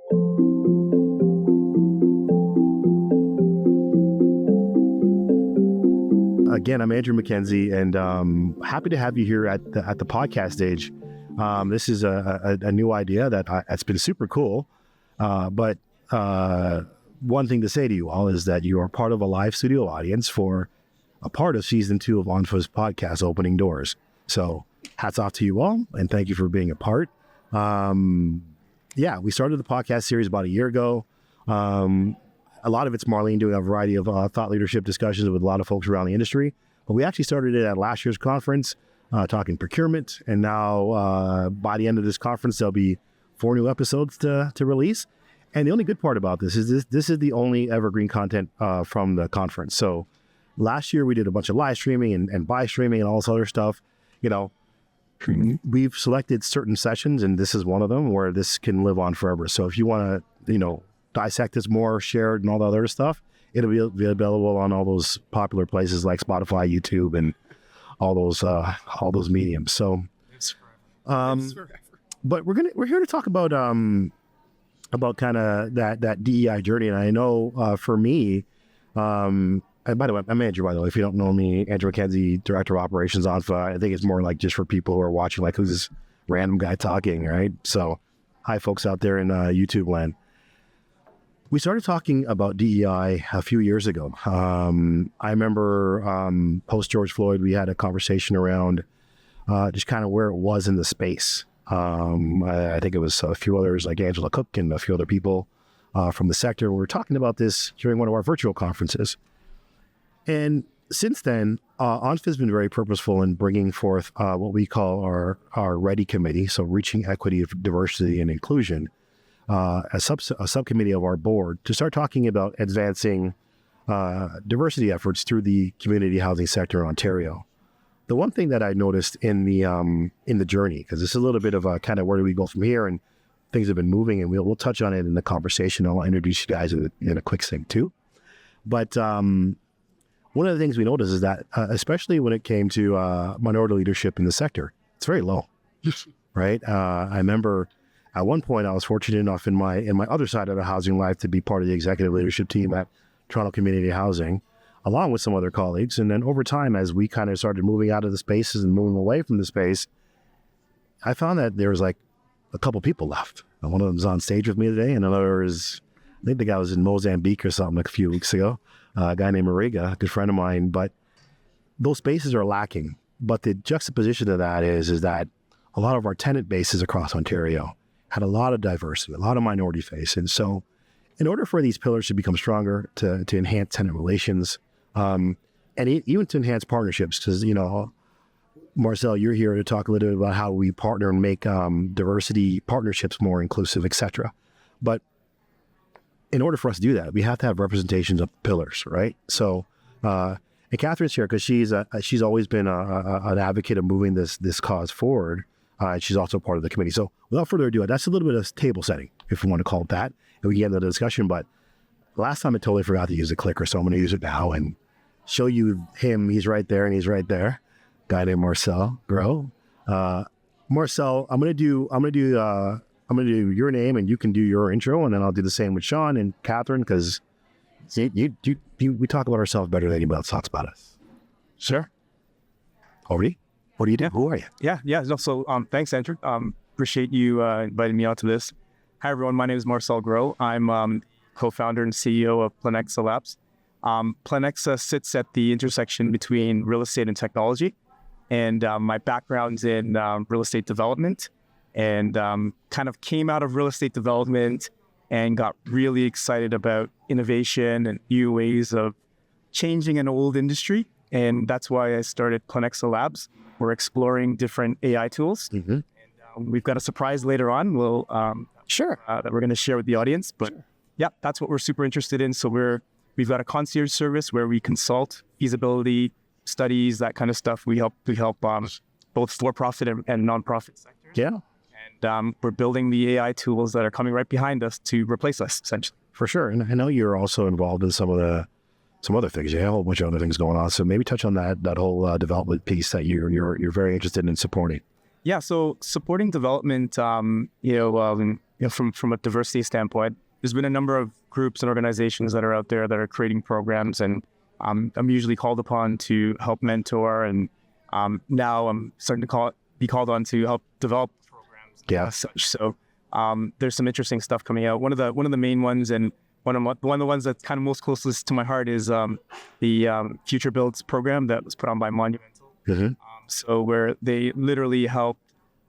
Again, I'm Andrew McKenzie, and happy to have you here at the podcast stage. This is a new idea that's been super cool. But one thing to say to you all is that you are part of a live studio audience for a part of season 2 of ONPHA's podcast, Opening Doors. So hats off to you all, and thank you for being a part. We started the podcast series about a year ago. A lot of it's Marlene doing a variety of thought leadership discussions with a lot of folks around the industry. But we actually started it at last year's conference, talking procurement. And now by the end of this conference, there'll be 4 new episodes to release. And the only good part about this is this is the only evergreen content from the conference. So last year we did a bunch of live streaming and by streaming and all this other stuff. You know, we've selected certain sessions, and this is one of them where this can live on forever. So if you want to, dissect this more, share it, and all the other stuff, it'll be available on all those popular places like Spotify, YouTube, and all those mediums. So, but we're here to talk about kind of that DEI journey. And I know for me, and by the way, I'm Andrew. By the way, if you don't know me, Andrew McKenzie, Director of Operations, ONPHA. I think it's more like just for people who are watching, like who's this random guy talking, right? So, hi, folks out there in YouTube land. We started talking about DEI a few years ago. I remember post George Floyd, we had a conversation around just kind of where it was in the space. I think it was a few others like Angela Cook and a few other people from the sector. We were talking about this during one of our virtual conferences. And since then, ONPHA has been very purposeful in bringing forth what we call our REDI committee, so Reaching Equity, Diversity, and Inclusion, a subcommittee of our board to start talking about advancing diversity efforts through the community housing sector in Ontario. The one thing that I noticed in the journey, because this is a little bit of a kind of where do we go from here, and things have been moving, and we'll touch on it in the conversation. I'll introduce you guys in a quick thing too. But one of the things we noticed is that, especially when it came to minority leadership in the sector, it's very low, right? I remember at one point I was fortunate enough in my other side of the housing life to be part of the executive leadership team at Toronto Community Housing, along with some other colleagues. And then over time, as we kind of started moving out of the spaces and moving away from the space, I found that there was like a couple people left. And one of them's on stage with me today, and another is, I think the guy was in Mozambique or something like a few weeks ago. A guy named Mariga, a good friend of mine. But those spaces are lacking. But the juxtaposition of that is that a lot of our tenant bases across Ontario had a lot of diversity, a lot of minority face. And so in order for these pillars to become stronger, to enhance tenant relations, and even to enhance partnerships, because, Marcel, you're here to talk a little bit about how we partner and make diversity partnerships more inclusive, et cetera. But in order for us to do that, we have to have representations of pillars, right? So, and Catherine's here because she's always been an advocate of moving this cause forward. And she's also part of the committee. So without further ado, that's a little bit of table setting, if we want to call it that. And we can get into the discussion. But last time I totally forgot to use the clicker, so I'm going to use it now and show you him. He's right there, and he's right there. Guy named Marcel Greaux. Marcel, I'm going to do your name, and you can do your intro, and then I'll do the same with Shaun and Catherine, because we talk about ourselves better than anybody else talks about us. Sure. Already? What do you do? Yeah. Who are you? Yeah. No, so thanks, Andrew. Appreciate you inviting me out to this. Hi, everyone. My name is Marcel Greaux. I'm co-founder and CEO of Planexa Labs. Planexa sits at the intersection between real estate and technology. And my background's in real estate development, and kind of came out of real estate development and got really excited about innovation and new ways of changing an old industry. And that's why I started Planexa Labs. We're exploring different AI tools. Mm-hmm. And we've got a surprise later on. We'll that we're going to share with the audience. But yeah, that's what we're super interested in. So we've got a concierge service where we consult feasibility studies, that kind of stuff. We help both for-profit and nonprofit sectors. Yeah. And we're building the AI tools that are coming right behind us to replace us, essentially. For sure. And I know you're also involved in some other things. You have a whole bunch of other things going on. So maybe touch on that whole development piece that you're very interested in supporting. Yeah. So supporting development, from a diversity standpoint. There's been a number of groups and organizations that are out there that are creating programs, and I'm usually called upon to help mentor, and now I'm starting to be called on to help develop programs. Yeah. As such. So there's some interesting stuff coming out. One of the main ones, and one of the ones that's kind of most closest to my heart is the Future Builds program that was put on by Monumental. Mm-hmm. So where they literally help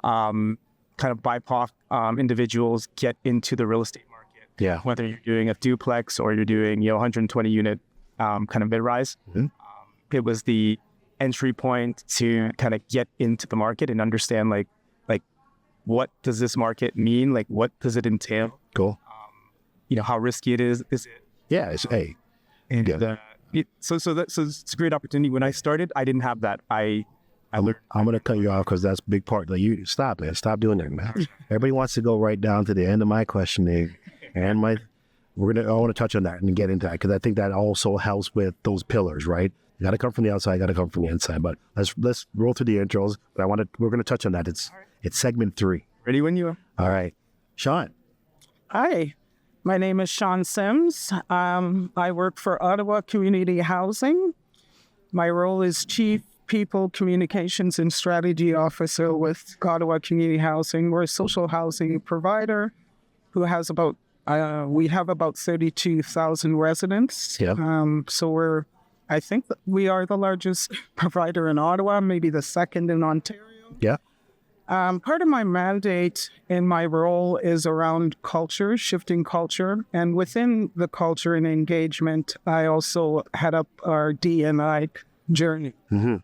kind of BIPOC individuals get into the real estate market. Yeah. Whether you're doing a duplex or you're doing 120 unit kind of mid-rise. Mm-hmm. It was the entry point to kind of get into the market and understand like what does this market mean? Like what does it entail? Cool. How risky it is it? Yeah. It's And so it's a great opportunity. When I started, I didn't have that. I learned. I'm going to cut you off because that's a big part. Like, you stop, man. Stop doing that, man. Everybody wants to go right down to the end of my questioning, and I want to touch on that and get into that, because I think that also helps with those pillars, right? You got to come from the outside, got to come from the inside. But let's roll through the intros. But we're going to touch on that. It's segment 3. Ready when you are. All right, Shaun. Hi, my name is Shaun Simms. I work for Ottawa Community Housing. My role is Chief People Communications and Strategy Officer with Ottawa Community Housing. We're a social housing provider who has we have about 32,000 residents. Yeah. So I think that we are the largest provider in Ottawa, maybe the second in Ontario. Yeah. Part of my mandate in my role is around culture, shifting culture. And within the culture and engagement, I also head up our D&I journey. Mm-hmm.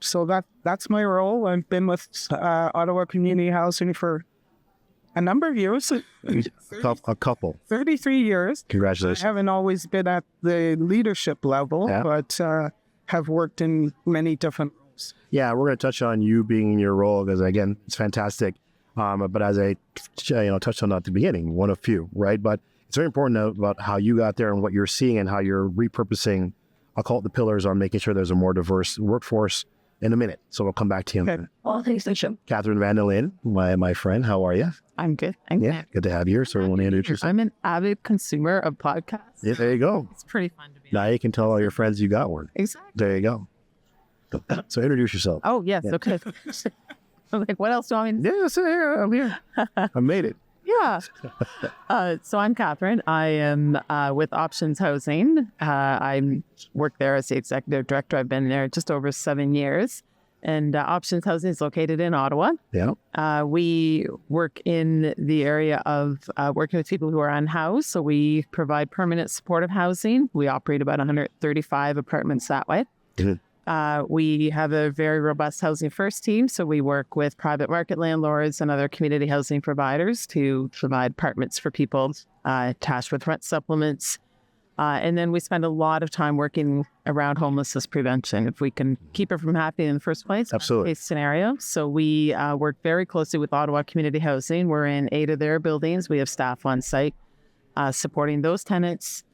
So that's my role. I've been with Ottawa Community Housing for a number of years. A couple. 33 years. Congratulations. I haven't always been at the leadership level, but have worked in many different roles. Yeah, we're going to touch on you being in your role, because again, it's fantastic. But as I touched on at the beginning, one of few, right? But it's very important about how you got there and what you're seeing and how you're repurposing, I'll call it the pillars, on making sure there's a more diverse workforce in a minute. So we'll come back to you. Okay. Well, thanks, Shaun. Catharine Vandelinde, my friend, how are you? I'm good. Good to have you here. So want to introduce yourself? I'm an avid consumer of podcasts. Yeah, there you go. It's pretty fun to be Now you can tell all your friends you got one. Exactly. There you go. So introduce yourself. Oh, yes. Yeah. Okay. I'm like, what else do I mean? Yeah, so here, I'm here. I made it. Yeah. So I'm Catharine. I am with Options Housing. I work there as the executive director. I've been there just over 7 years. And Options Housing is located in Ottawa. Yeah. We work in the area of working with people who are unhoused. So we provide permanent supportive housing. We operate about 135 apartments that way. Mhm. We have a very robust Housing First team. So we work with private market landlords and other community housing providers to provide apartments for people attached with rent supplements. And then we spend a lot of time working around homelessness prevention. If we can keep it from happening in the first place, Absolutely. Case scenario. So we work very closely with Ottawa Community Housing. We're in 8 of their buildings. We have staff on site supporting those tenants,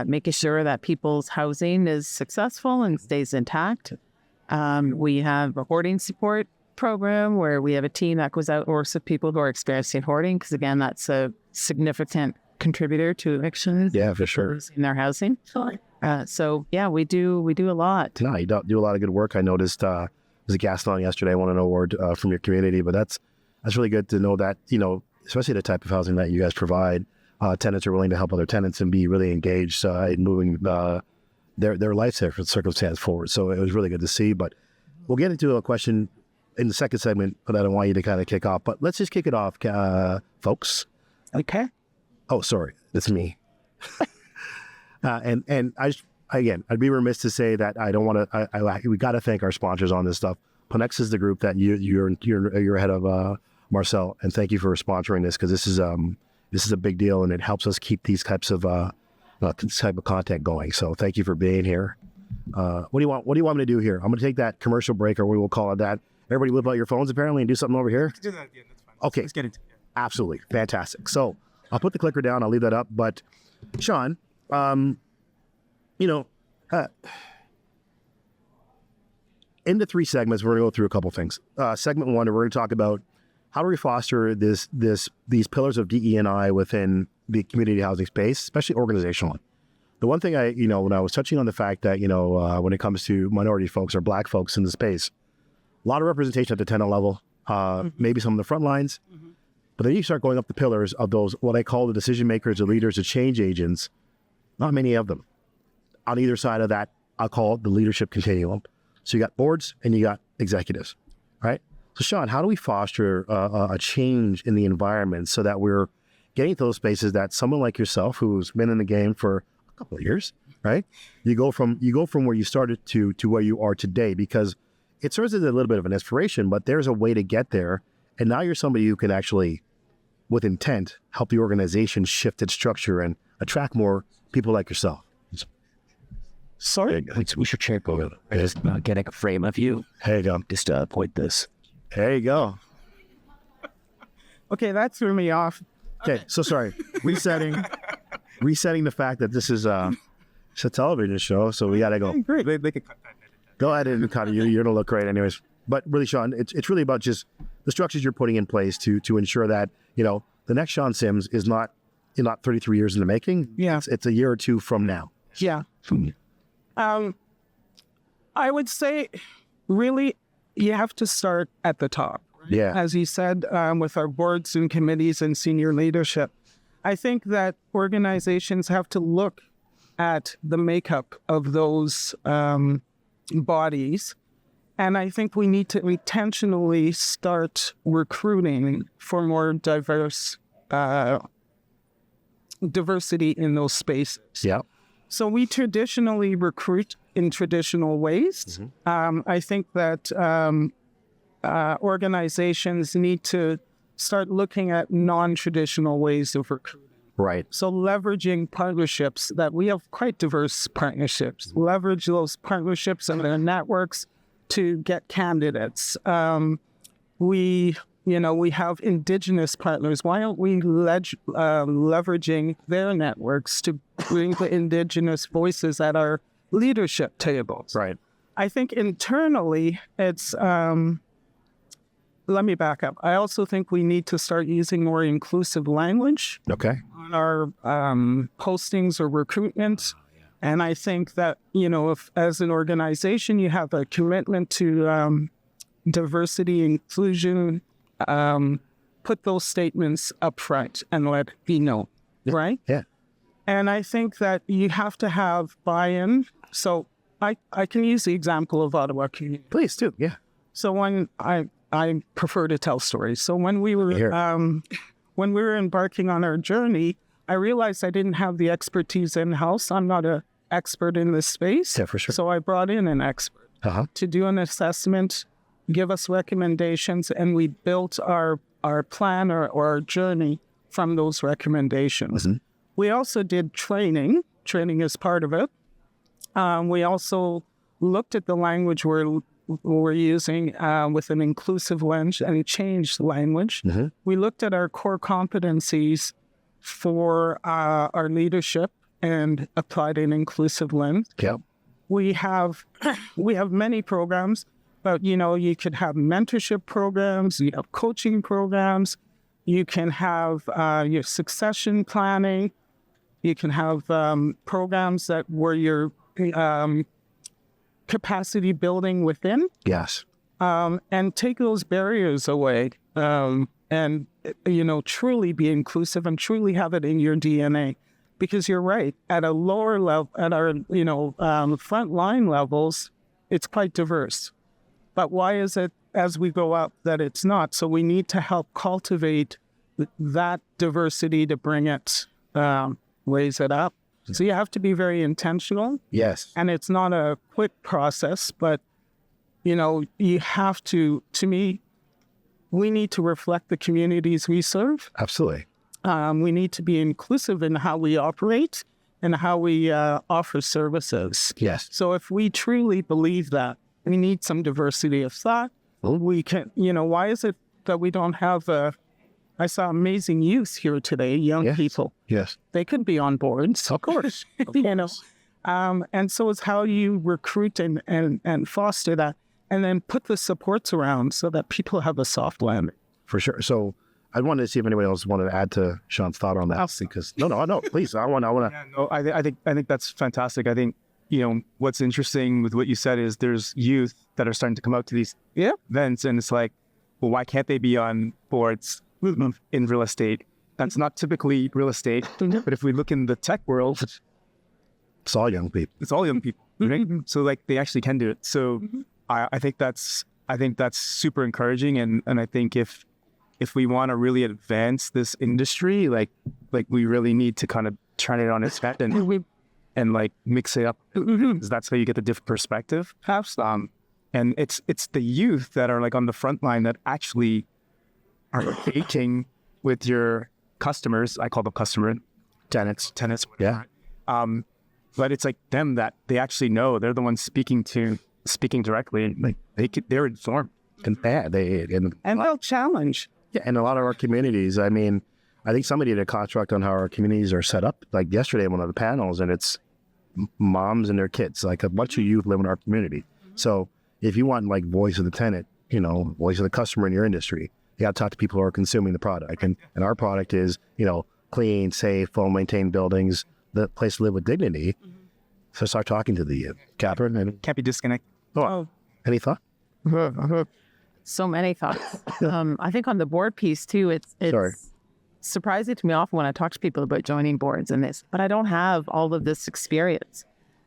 making sure that people's housing is successful and stays intact. We have a hoarding support program where we have a team that goes out and works with people who are experiencing hoarding, because again, that's a significant contributor to evictions. Yeah, for sure. In their housing. So yeah, we do a lot. No, you do a lot of good work. I noticed there's a Gaston yesterday. I won an award from your community, but that's really good to know that, especially the type of housing that you guys provide, tenants are willing to help other tenants and be really engaged in moving their life circumstance forward. So it was really good to see. But we'll get into a question in the second segment that I want you to kind of kick off. But let's just kick it off, folks. Okay. Oh, sorry, that's me. And I'd be remiss to say that I don't want to. We got to thank our sponsors on this stuff. Planexa is the group that you're head of, Marcel, and thank you for sponsoring this, because this is a big deal and it helps us keep these types of this type of content going. So thank you for being here. What do you want? What do you want me to do here? I'm going to take that commercial break, or we will call it that. Everybody whip out your phones apparently and do something over here. Do that at the end. That's fine. Okay. Let's get into it. Absolutely. Fantastic. So I'll put the clicker down. I'll leave that up. But Shaun, in the 3 segments, we're going to go through a couple things. Segment 1, we're going to talk about how do we foster these pillars of DE&I within the community housing space, especially organizationally? The one thing when I was touching on the fact that, when it comes to minority folks or Black folks in the space, a lot of representation at the tenant level, maybe some of the front lines, but then you start going up the pillars of those, what I call the decision makers, the leaders, the change agents, not many of them on either side of that. I'll call it the leadership continuum. So you got boards and you got executives, right? So Shaun, how do we foster a change in the environment so that we're getting to those spaces that someone like yourself, who's been in the game for a couple of years, right? You go from where you started to where you are today, because it serves as a little bit of an inspiration, but there's a way to get there. And now you're somebody who can actually, with intent, help the organization shift its structure and attract more people like yourself. Sorry, we should check over. Just getting a frame of you. There you go. Just point this. There you go. Okay, that threw me off. Okay, so sorry. Resetting the fact that this is it's a television show, so we gotta go. Great. They could cut that. Go ahead and cut it. You're gonna look great, anyways. But really, Shaun, it's really about just the structures you're putting in place to ensure that the next Shaun Simms is not 33 years in the making. Yeah, it's a year or two from now. Yeah. I would say, really, you have to start at the top. Right? Yeah. As you said, with our boards and committees and senior leadership, I think that organizations have to look at the makeup of those bodies. And I think we need to intentionally start recruiting for more diversity in those spaces. Yeah. So we traditionally recruit in traditional ways. I think that organizations need to start looking at non-traditional ways of recruiting. Right. So leveraging partnerships that we have quite diverse partnerships. Leverage those partnerships and their networks to get candidates. We have Indigenous partners. Why aren't we leveraging their networks to bring the Indigenous voices at our leadership tables? Right. I think internally, it's, let me back up. I also think we need to start using more inclusive language Okay. on our postings or recruitment. And I think that, if as an organization, you have a commitment to diversity, inclusion, put those statements up front and let it be known, right? Yeah. And I think that you have to have buy-in. So I can use the example of Ottawa Community. Please do. Yeah. So when I prefer to tell stories. So when we were embarking on our journey, I realized I didn't have the expertise in-house. I'm not an expert in this space. Yeah, for sure. So I brought in an expert to do an assessment, give us recommendations, and we built our plan or our journey from those recommendations. Mm-hmm. We also did training. Training is part of it. We also looked at the language we're using with an inclusive lens and changed language. Mm-hmm. We looked at our core competencies for our leadership and applied an inclusive lens. Yeah. We have many programs, but you could have mentorship programs, you have coaching programs, you can have your succession planning, you can have programs where you're capacity building within. Yes. And take those barriers away and truly be inclusive and truly have it in your DNA. Because you're right, at a lower level, at our front line levels, it's quite diverse. But why is it as we go up that it's not? So we need to help cultivate that diversity to bring it, raise it up. So you have to be very intentional. Yes. And it's not a quick process, but you have to me, we need to reflect the communities we serve. Absolutely. We need to be inclusive in how we operate and how we offer services. Yes. So if we truly believe that, we need some diversity of thought. We can, why is it that we don't have I saw amazing youth here today, young people. Yes. They could be on boards. Of course. And so it's how you recruit and foster that and then put the supports around so that people have a soft landing. for sure. So I wanted to see if anybody else wanted to add to Shaun's thought on that. Because no, please. I want to. Yeah, no, I think that's fantastic. I think, what's interesting with what you said is there's youth that are starting to come out to these events, and it's like, well, why can't they be on boards in real estate? That's not typically real estate, but if we look in the tech world, it's all young people. It's all young people, right? So like they actually can do it. So I think that's super encouraging, and I think if we want to really advance this industry, like we really need to kind of turn it on its head and like mix it up, because that's how you get the different perspective. And it's the youth that are like on the front line that actually are engaging with your customers. I call them tenants. Yeah. But it's like them that they actually know. They're the ones speaking directly. Like they're informed. And they'll challenge. Yeah, and a lot of our communities, I mean, I think somebody did a construct on how our communities are set up. Like yesterday, one of the panels, and it's moms and their kids. Like a bunch of youth live in our community. So if you want like voice of the tenant, voice of the customer in your industry, you got to talk to people who are consuming the product. And our product is, clean, safe, well-maintained buildings, the place to live with dignity. So start talking to the youth. Catherine? Can't be disconnected. Any thought? So many thoughts. I think on the board piece too, it's surprising to me often when I talk to people about joining boards and this, but I don't have all of this experience.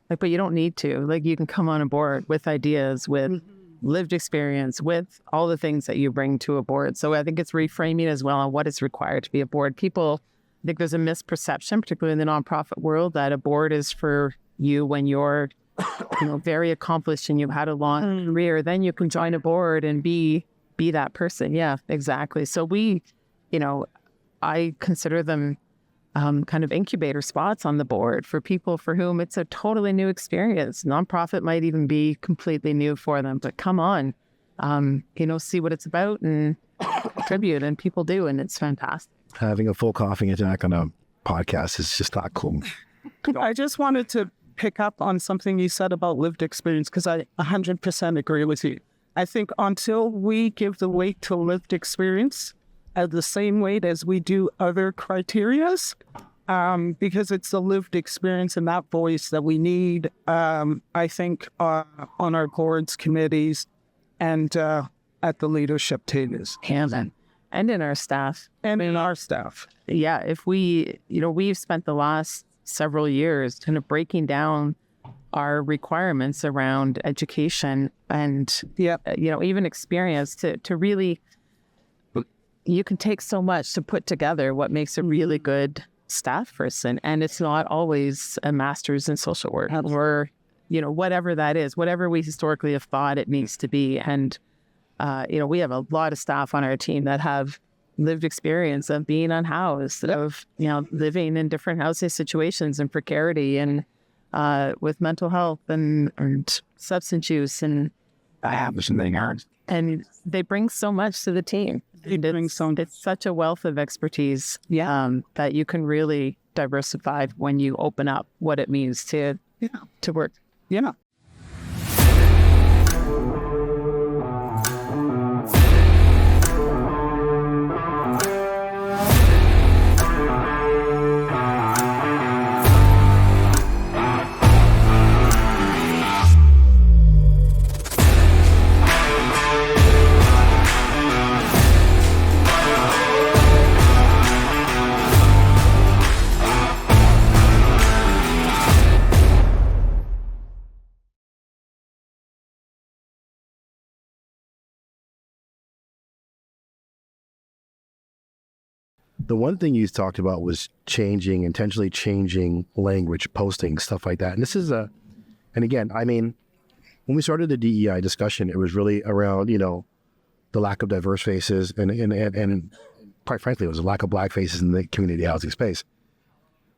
But you don't need to. You can come on a board with ideas, with lived experience, with all the things that you bring to a board. So I think it's reframing as well on what is required to be a board. I think there's a misperception, particularly in the nonprofit world, that a board is for you when you're very accomplished and you've had a long career. Then you can join a board and be that person. Yeah, exactly. So I consider them kind of incubator spots on the board for people for whom it's a totally new experience. Nonprofit might even be completely new for them, but come on, see what it's about and contribute, and people do, and it's fantastic. Having a full coughing attack on a podcast is just not cool. I just wanted to pick up on something you said about lived experience, because I 100% agree with you. I think until we give the weight to lived experience at the same weight as we do other criterias, because it's the lived experience and that voice that we need, I think, on our boards, committees, and at the leadership tables. And in our staff. Yeah, if we've spent the last several years kind of breaking down our requirements around education and, even experience to really, you can take so much to put together what makes a really good staff person. And it's not always a master's in social work or, whatever that is, whatever we historically have thought it needs to be. And, we have a lot of staff on our team that have lived experience of being unhoused, of, living in different housing situations and precarity and with mental health and substance use. And and they bring so much to the team. It's such a wealth of expertise that you can really diversify when you open up what it means to work. Yeah. The one thing you talked about was intentionally changing language, posting, stuff like that. And this is and again, I mean, when we started the DEI discussion, it was really around, the lack of diverse faces and quite frankly, it was a lack of Black faces in the community housing space.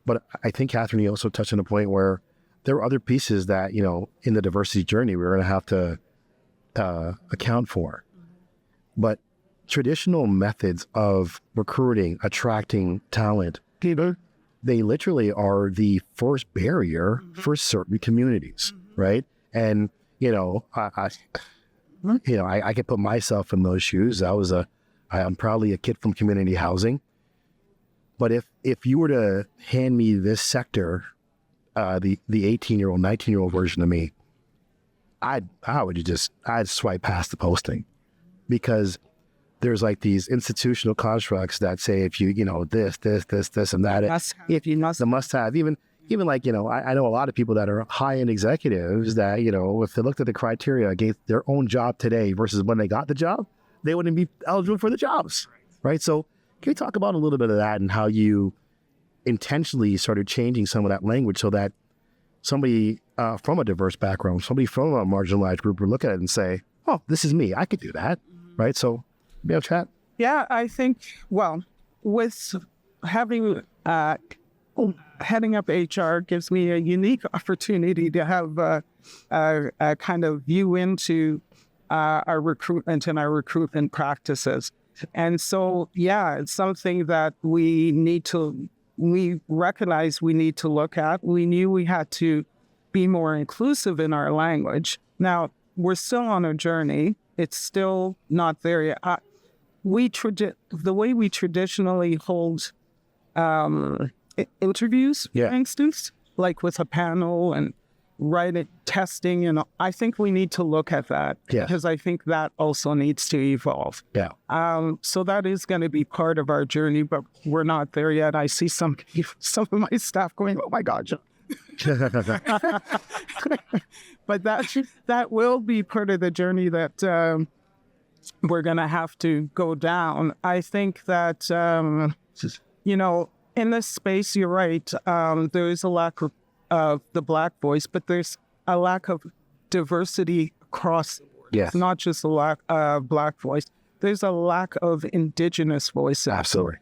But I think, Catherine, you also touched on a point where there were other pieces that, in the diversity journey, we were going to have to account for. But traditional methods of recruiting, attracting talent, they literally are the first barrier for certain communities, right? And, I could put myself in those shoes. I was a I'm probably a kid from community housing. But if you were to hand me this sector, the 18-year-old, 19-year-old version of me, I'd swipe past the posting, because there's like these institutional constructs that say if you know this and that, if you must, the must have, even like, you know, I know a lot of people that are high-end executives that, you know, if they looked at the criteria against their own job today versus when they got the job, they wouldn't be eligible for the jobs, right? So can you talk about a little bit of that and how you intentionally started changing some of that language so that somebody from a diverse background, somebody from a marginalized group would look at it and say, oh, this is me, I could do that, right? So be able to chat. Yeah, I think, well, with having heading up HR gives me a unique opportunity to have a kind of view into our recruitment and our recruitment practices. And so, yeah, it's something that we recognize we need to look at. We knew we had to be more inclusive in our language. Now, we're still on a journey. It's still not there yet. The way we traditionally hold interviews, for instance, like with a panel and testing, and I think we need to look at that, because I think that also needs to evolve. Yeah. So that is going to be part of our journey, but we're not there yet. I see some of my staff going, "Oh my God, John." But that will be part of the journey that we're going to have to go down. I think that you know, in this space, you're right. There is a lack of the Black voice, but there's a lack of diversity across the board. Yes. It's not just a lack of Black voice. There's a lack of Indigenous voices. Absolutely.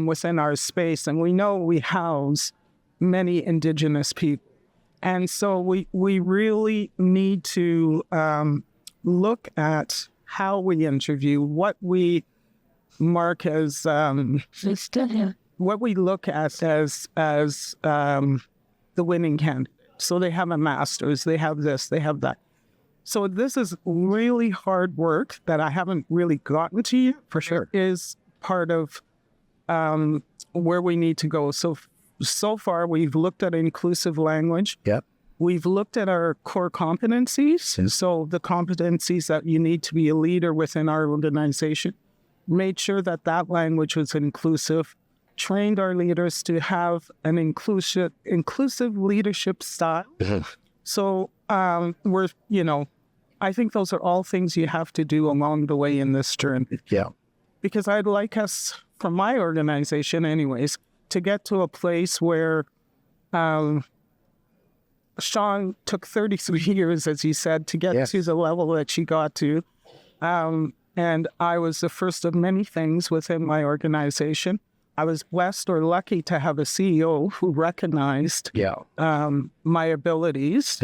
Within our space. And we know we house many Indigenous people. And so we really need to look at how we interview, what we mark as, what we look at as the winning candidate. So they have a master's, they have this, they have that. So this is really hard work that I haven't really gotten to yet. For sure. Is part of where we need to go. So far, we've looked at inclusive language. Yep. We've looked at our core competencies. Yes. So the competencies that you need to be a leader within our organization. Made sure that language was inclusive. Trained our leaders to have an inclusive leadership style. So we're, you know, I think those are all things you have to do along the way in this journey. Yeah. Because I'd like us, from my organization anyways, to get to a place where Shaun took 33 years, as he said, to get to the level that she got to. And I was the first of many things within my organization. I was blessed or lucky to have a CEO who recognized my abilities,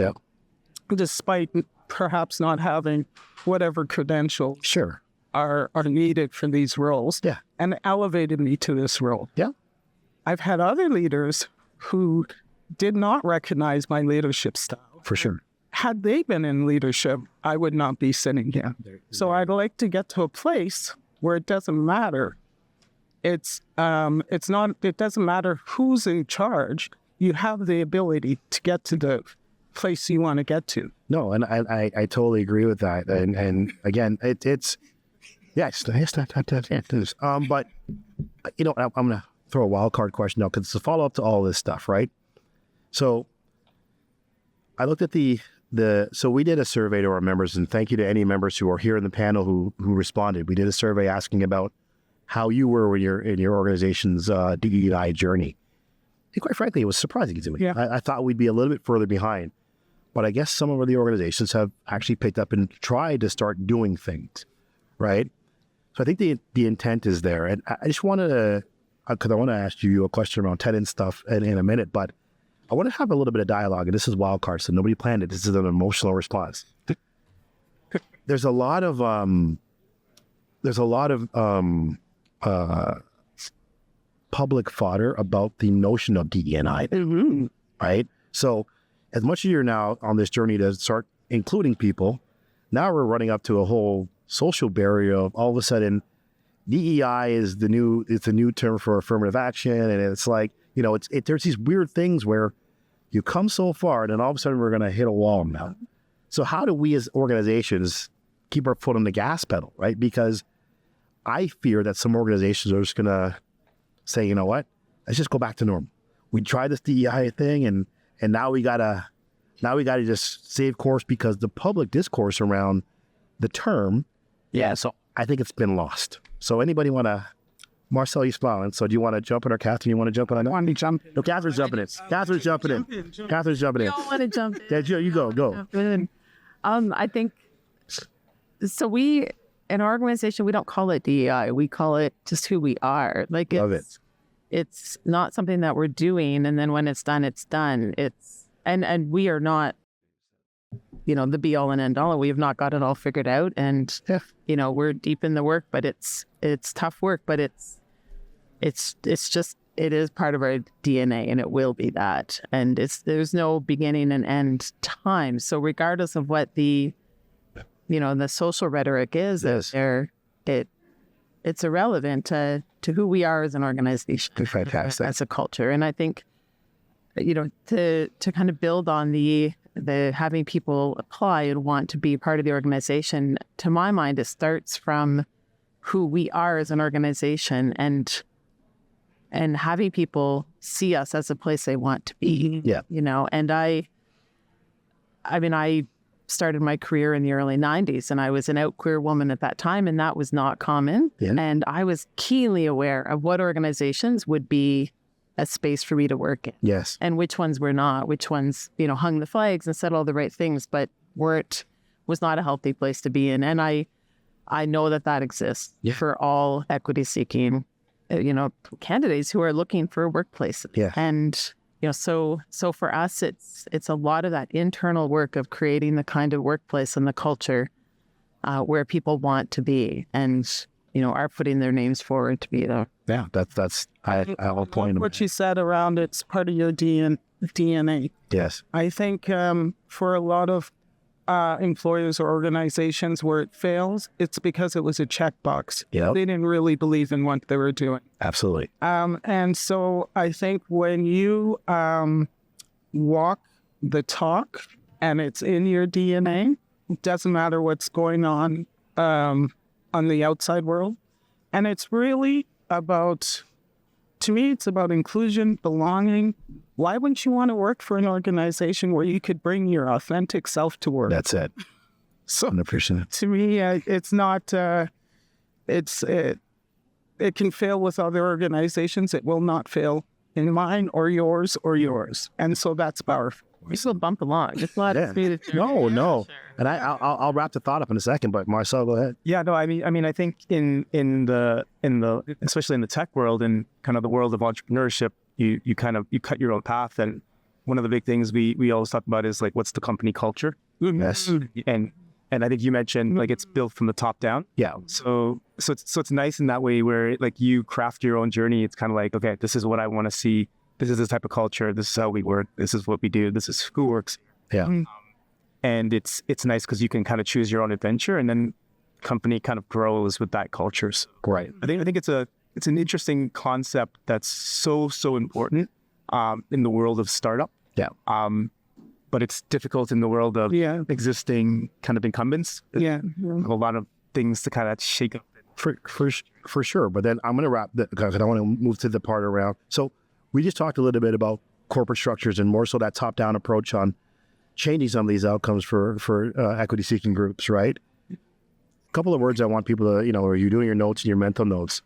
despite perhaps not having whatever credentials are needed for these roles, and elevated me to this role. Yeah. I've had other leaders who did not recognize my leadership style. For sure. Had they been in leadership, I would not be sitting here. So I'd like to get to a place where it doesn't matter. It doesn't matter who's in charge. You have the ability to get to the place you want to get to. No, and I totally agree with that. And again, it's but you know, I'm gonna throw a wild card question out because it's a follow up to all this stuff, right? So I looked at so we did a survey to our members, and thank you to any members who are here in the panel who responded. We did a survey asking about how you were when you're in your organization's DEI journey. And quite frankly, it was surprising to me. Yeah. I thought we'd be a little bit further behind, but I guess some of the organizations have actually picked up and tried to start doing things, right? So I think the intent is there. And I just wanted to, because I want to ask you a question around tenant stuff in a minute, but I want to have a little bit of dialogue, and this is wild card, so nobody planned it. This is an emotional response. There's a lot of public fodder about the notion of DE&I, right? So as much as you're now on this journey to start including people, now we're running up to a whole social barrier of all of a sudden DEI is it's a new term for affirmative action. And it's like, there's these weird things where you come so far and then all of a sudden we're going to hit a wall now. So how do we as organizations keep our foot on the gas pedal, right? Because I fear that some organizations are just going to say, you know what, let's just go back to normal. We tried this DEI thing and now we gotta just save course because the public discourse around the term, so I think it's been lost. So anybody want to, Marcel, you smiling. So do you want to jump in or Catherine, you want to jump in on that? I want to jump in. No, Catherine's jumping in. Catherine's jumping in. Catherine's jumping in. I don't want to jump in. Yeah, Joe, you go. I think, so we, in our organization, we don't call it DEI. We call it just who we are. Like it's not something that we're doing. And then when it's done, it's done. And we are not, the be all and end all. We have not got it all figured out. And, we're deep in the work, but it's tough work, but it is part of our DNA and it will be that. And there's no beginning and end time. So regardless of what the social rhetoric is, it's irrelevant to who we are as an organization, fantastic, as a culture. And I think, to kind of build on the having people apply and want to be part of the organization, to my mind, it starts from who we are as an organization and having people see us as a place they want to be. Yeah. And I started my career in the early 90s and I was an out queer woman at that time and that was not common. Yeah. And I was keenly aware of what organizations would be a space for me to work in. Yes. And which ones were not, which ones, hung the flags and said all the right things, but was not a healthy place to be in. And I know that exists for all equity seeking, candidates who are looking for a workplace. Yeah. And, so for us, it's a lot of that internal work of creating the kind of workplace and the culture where people want to be and, are putting their names forward to be there. Yeah, I'll point what you said around it's part of your DNA. Yes. I think for a lot of employers or organizations where it fails, it's because it was a checkbox. Yep. They didn't really believe in what they were doing. Absolutely. And so I think when you walk the talk and it's in your DNA, it doesn't matter what's going on the outside world. And it's really about, to me, it's about inclusion, belonging. Why wouldn't you want to work for an organization where you could bring your authentic self to work? That's it. So 100%. To me, it's not, it can fail with other organizations. It will not fail in mine or yours or yours. And so that's powerful. We still bump along. It's not No. Sure. And I'll wrap the thought up in a second, but Marcel, go ahead. Yeah, no, I mean, I think in the especially in the tech world and kind of the world of entrepreneurship, you cut your own path. And one of the big things we always talk about is like, what's the company culture? Yes. And I think you mentioned like it's built from the top down. Yeah. So it's nice in that way where like you craft your own journey. It's kind of like, okay, this is what I want to see. This is the type of culture. This is how we work. This is what we do. This is who works. Yeah. And it's nice because you can kind of choose your own adventure, and then company kind of grows with that culture. So right. I think it's an interesting concept that's so important in the world of startup. Yeah. But it's difficult in the world of existing kind of incumbents. Yeah. A lot of things to kind of shake up. For sure. But then I'm going to wrap because I want to move to the part around. So we just talked a little bit about corporate structures and more so that top-down approach on changing some of these outcomes for equity-seeking groups, right? A couple of words I want people to, are you doing your notes and your mental notes?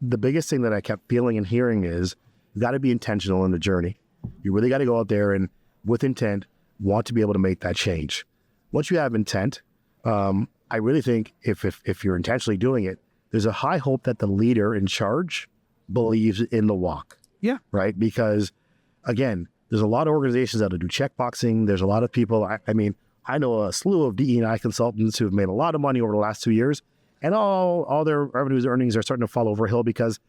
The biggest thing that I kept feeling and hearing is you got to be intentional in the journey. You really got to go out there and with intent, want to be able to make that change. Once you have intent, I really think if you're intentionally doing it, there's a high hope that the leader in charge believes in the walk. Yeah. Right? Because, again, there's a lot of organizations that do checkboxing. There's a lot of people. I know a slew of DE&I consultants who have made a lot of money over the last 2 years, and all their revenues, earnings are starting to fall over a hill because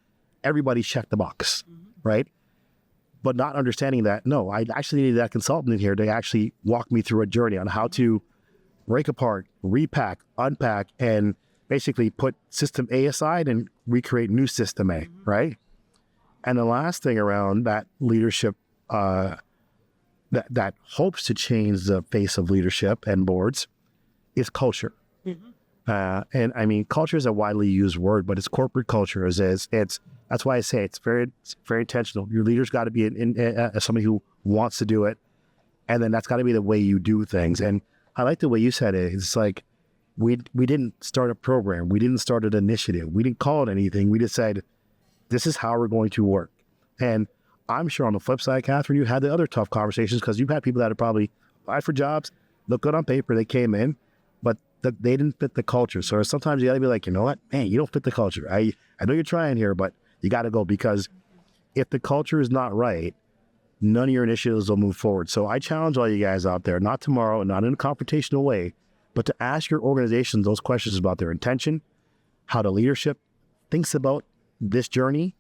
everybody's checked the box, right? But not understanding that, no, I actually need that consultant in here to actually walk me through a journey on how to break apart, repack, unpack, and basically put system A aside and recreate new system A, right? And the last thing around that leadership that hopes to change the face of leadership and boards is culture. And I mean, culture is a widely used word, but it's corporate culture. It's that's why I say it's very intentional. Your leader's got to be somebody who wants to do it, and then that's got to be the way you do things. And I like the way you said it. It's like we didn't start a program, we didn't start an initiative, we didn't call it anything. We just said, this is how we're going to work. And I'm sure on the flip side, Catherine, you had the other tough conversations because you've had people that have probably applied for jobs, look good on paper, they came in, but they didn't fit the culture. So sometimes you got to be like, you know what, man, you don't fit the culture. I know you're trying here, but you got to go, because if the culture is not right, none of your initiatives will move forward. So I challenge all you guys out there, not tomorrow and not in a confrontational way, but to ask your organizations those questions about their intention, how the leadership thinks about this journey,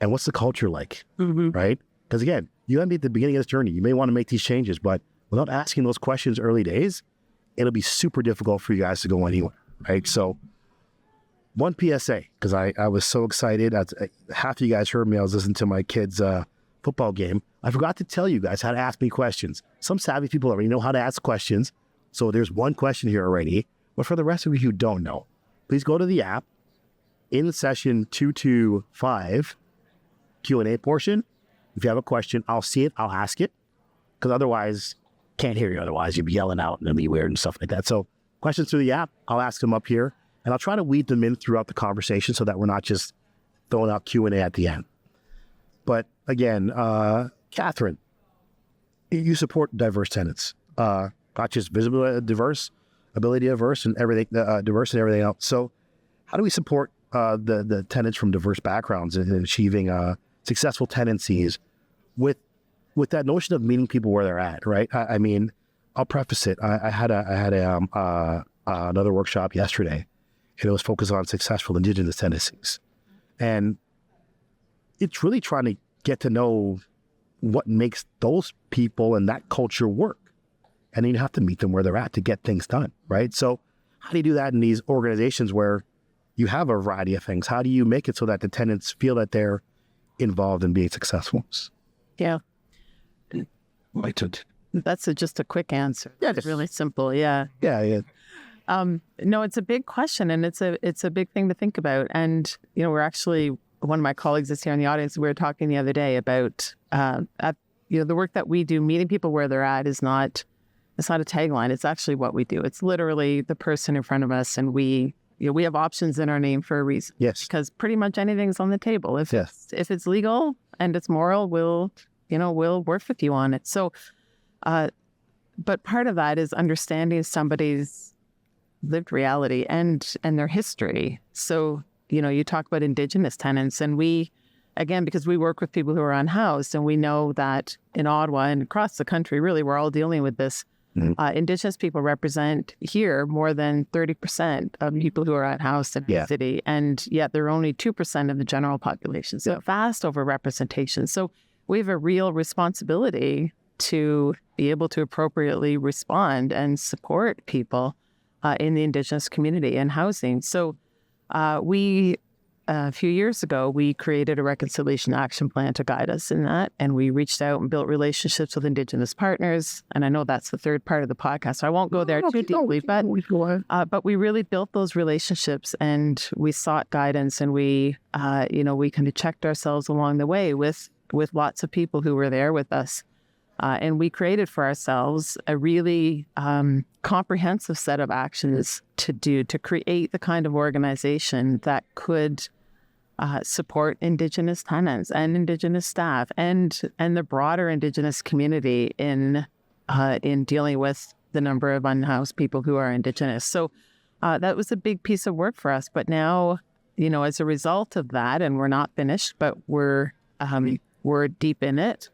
and what's the culture like, right? Because again, you got to be at the beginning of this journey. You may want to make these changes, but without asking those questions early days, it'll be super difficult for you guys to go anywhere, right? So one PSA, because I was so excited. Half of you guys heard me. I was listening to my kids' football game. I forgot to tell you guys how to ask me questions. Some savvy people already know how to ask questions. So there's one question here already. But for the rest of you who don't know, please go to the app in session 225 Q&A portion. If you have a question, I'll see it. I'll ask it, because otherwise, can't hear you. Otherwise, you'd be yelling out and it'll be weird and stuff like that. So questions through the app, I'll ask them up here, and I'll try to weave them in throughout the conversation so that we're not just throwing out Q&A at the end. But again, Catherine, you support diverse tenants, not just visible diverse, ability diverse, and everything diverse and everything else. So how do we support the tenants from diverse backgrounds in achieving successful tenancies with that notion of meeting people where they're at, right? I mean, I'll preface it. I had another workshop yesterday, and it was focused on successful Indigenous tenancies, and it's really trying to get to know what makes those people and that culture work, and then you have to meet them where they're at to get things done, right? So how do you do that in these organizations where you have a variety of things? How do you make it so that the tenants feel that they're involved in being successful? Yeah. That's just a quick answer. Yeah, it's really simple. Yeah. Yeah. No, it's a big question, and it's a big thing to think about. And we're actually, one of my colleagues is here in the audience. We were talking the other day about the work that we do. Meeting people where they're at it's not a tagline. It's actually what we do. It's literally the person in front of us, and we have options in our name for a reason. Yes. Because pretty much anything's on the table. If it's legal and it's moral, we'll work with you on it. So, but part of that is understanding somebody's lived reality and their history. So, you talk about Indigenous tenants, and we, again, because we work with people who are unhoused, and we know that in Ottawa and across the country, really, we're all dealing with this. Indigenous people represent here more than 30% of people who are unhoused in the city, and yet they're only 2% of the general population. So vast overrepresentation. So we have a real responsibility to be able to appropriately respond and support people in the Indigenous community and housing. So a few years ago, we created a reconciliation action plan to guide us in that. And we reached out and built relationships with Indigenous partners. And I know that's the third part of the podcast, so I won't go there too deeply. But we really built those relationships, and we sought guidance, and we kind of checked ourselves along the way with lots of people who were there with us. And we created for ourselves a really comprehensive set of actions to create the kind of organization that could support Indigenous tenants and Indigenous staff and the broader Indigenous community in dealing with the number of unhoused people who are Indigenous. So that was a big piece of work for us. But now, as a result of that, and we're not finished, but we're deep in it,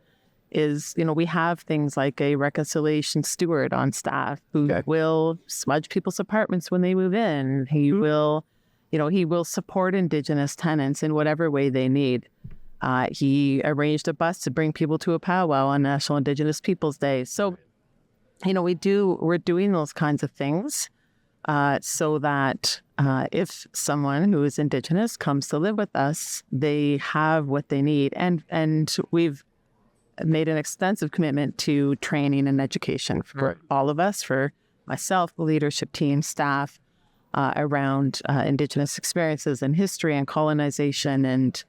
is, we have things like a reconciliation steward on staff who will smudge people's apartments when they move in. He will support Indigenous tenants in whatever way they need. He arranged a bus to bring people to a powwow on National Indigenous Peoples Day. So, we're doing those kinds of things. so that if someone who is Indigenous comes to live with us, they have what they need. And we've made an extensive commitment to training and education for all of us, for myself, the leadership team, staff, around Indigenous experiences and history and colonization and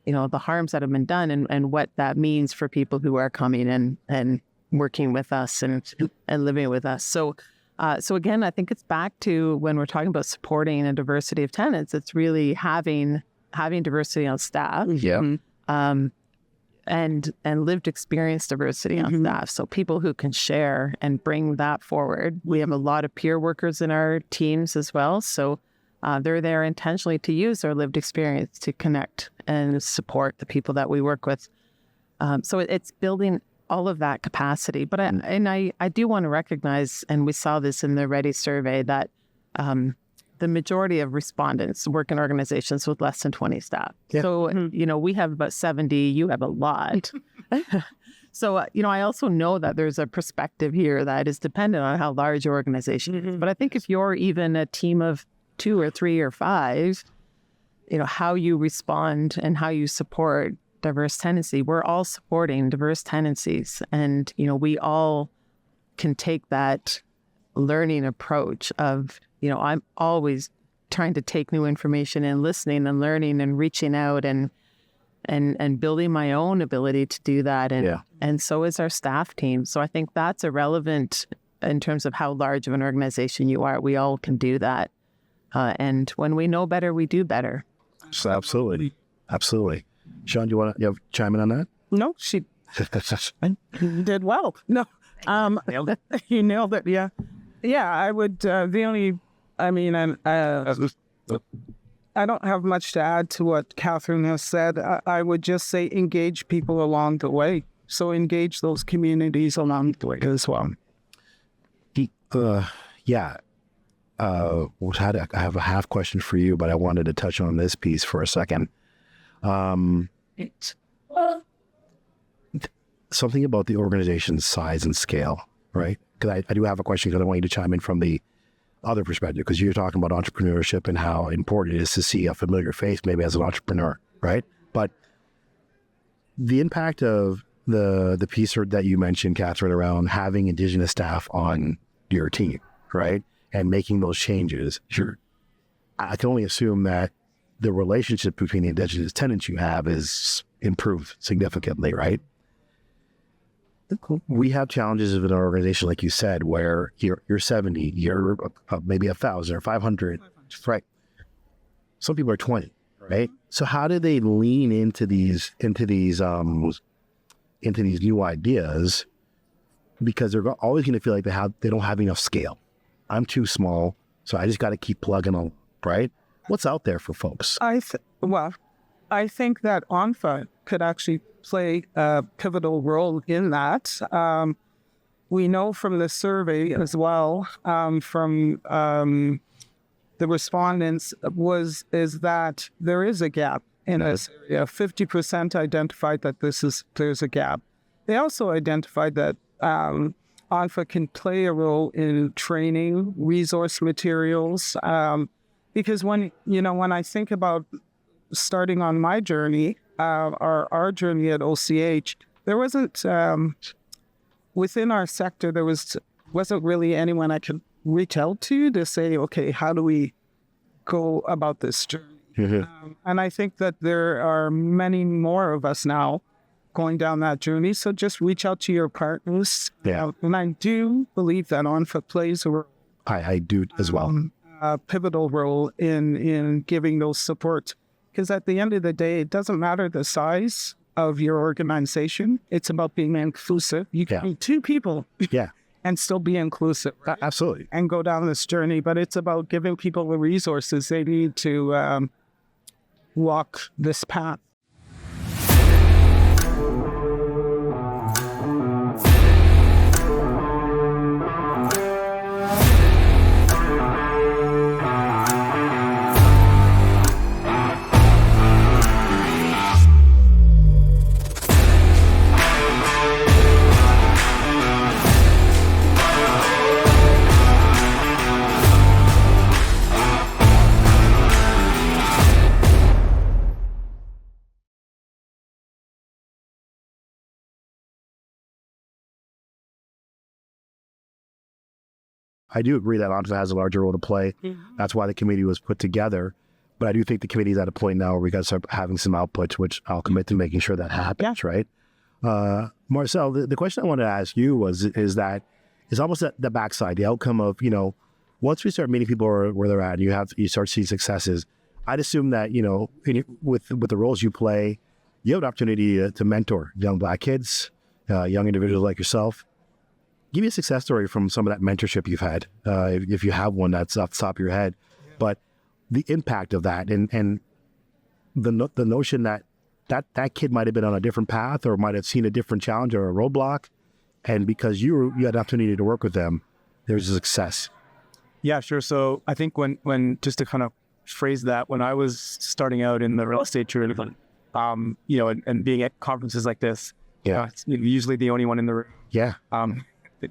the harms that have been done and what that means for people who are coming and working with us and living with us. So again, I think it's back to when we're talking about supporting a diversity of tenants, it's really having diversity on staff. Yeah. And lived experience diversity on staff. So people who can share and bring that forward. We have a lot of peer workers in our teams as well. So they're there intentionally to use their lived experience to connect and support the people that we work with. So it's building all of that capacity. But I do want to recognize, and we saw this in the REDI survey, that the majority of respondents work in organizations with less than 20 staff. Yeah. So, we have about 70, you have a lot. So, I also know that there's a perspective here that is dependent on how large your organization is. But I think if you're even a team of 2 or 3 or 5, how you respond and how you support diverse tenancy, we're all supporting diverse tenancies. And, we all can take that learning approach of, I'm always trying to take new information and listening and learning and reaching out and building my own ability to do that. And so is our staff team. So I think that's irrelevant in terms of how large of an organization you are. We all can do that. And when we know better, we do better. Absolutely. Absolutely. Shaun, do you want to chime in on that? No, she did well. No, Nailed it. you nailed it. Yeah. Yeah, I would, I don't have much to add to what Catharine has said. I would just say engage people along the way. So engage those communities along the way as well. I have a half question for you, but I wanted to touch on this piece for a second. Something about the organization's size and scale, right? Because I do have a question because I want you to chime in from the other perspective, because you're talking about entrepreneurship and how important it is to see a familiar face maybe as an entrepreneur, right? But the impact of the piece that you mentioned, Catharine, around having Indigenous staff on your team, right? And making those changes. Sure. I can only assume that the relationship between the Indigenous tenants you have is improved significantly, right? We have challenges of an organization, like you said, where you're 70, you're maybe 1,000 or 500, right? Some people are 20, right? So how do they lean into these new ideas? Because they're always going to feel like they don't have enough scale. I'm too small, so I just got to keep plugging on, right? What's out there for folks? I think that ONPHA could actually play a pivotal role in that. We know from the survey as well, from the respondents, is that there is a gap in this area. 50% identified that there's a gap. They also identified that ONPHA can play a role in training, resource materials, because when I think about starting on my journey, our journey at OCH, there wasn't within our sector wasn't really anyone I could reach out to say, okay, how do we go about this journey? Mm-hmm. And I think that there are many more of us now going down that journey. So just reach out to your partners. Yeah. And I do believe that ONPHA plays a role. I do as well. A pivotal role in giving those support. Because at the end of the day, it doesn't matter the size of your organization. It's about being inclusive. You can be 2 people and still be inclusive. Right? Absolutely. And go down this journey. But it's about giving people the resources they need to walk this path. I do agree that ONPHA has a larger role to play. That's why the committee was put together. But I do think the committee is at a point now where we got to start having some outputs, which I'll commit to making sure that happens, right? Marcel, the question I wanted to ask you is that it's almost the backside, the outcome of, once we start meeting people where they're at, you start seeing successes. I'd assume that, with the roles you play, you have an opportunity to mentor young Black kids, young individuals like yourself. Give me a success story from some of that mentorship you've had, if you have one that's off the top of your head. But the impact of that and the notion that kid might have been on a different path or might have seen a different challenge or a roadblock, and because you had an opportunity to work with them, there's a success. Yeah, sure. So I think when just to kind of phrase that, when I was starting out in the real estate journey, and being at conferences like this, it's usually the only one in the room. Yeah.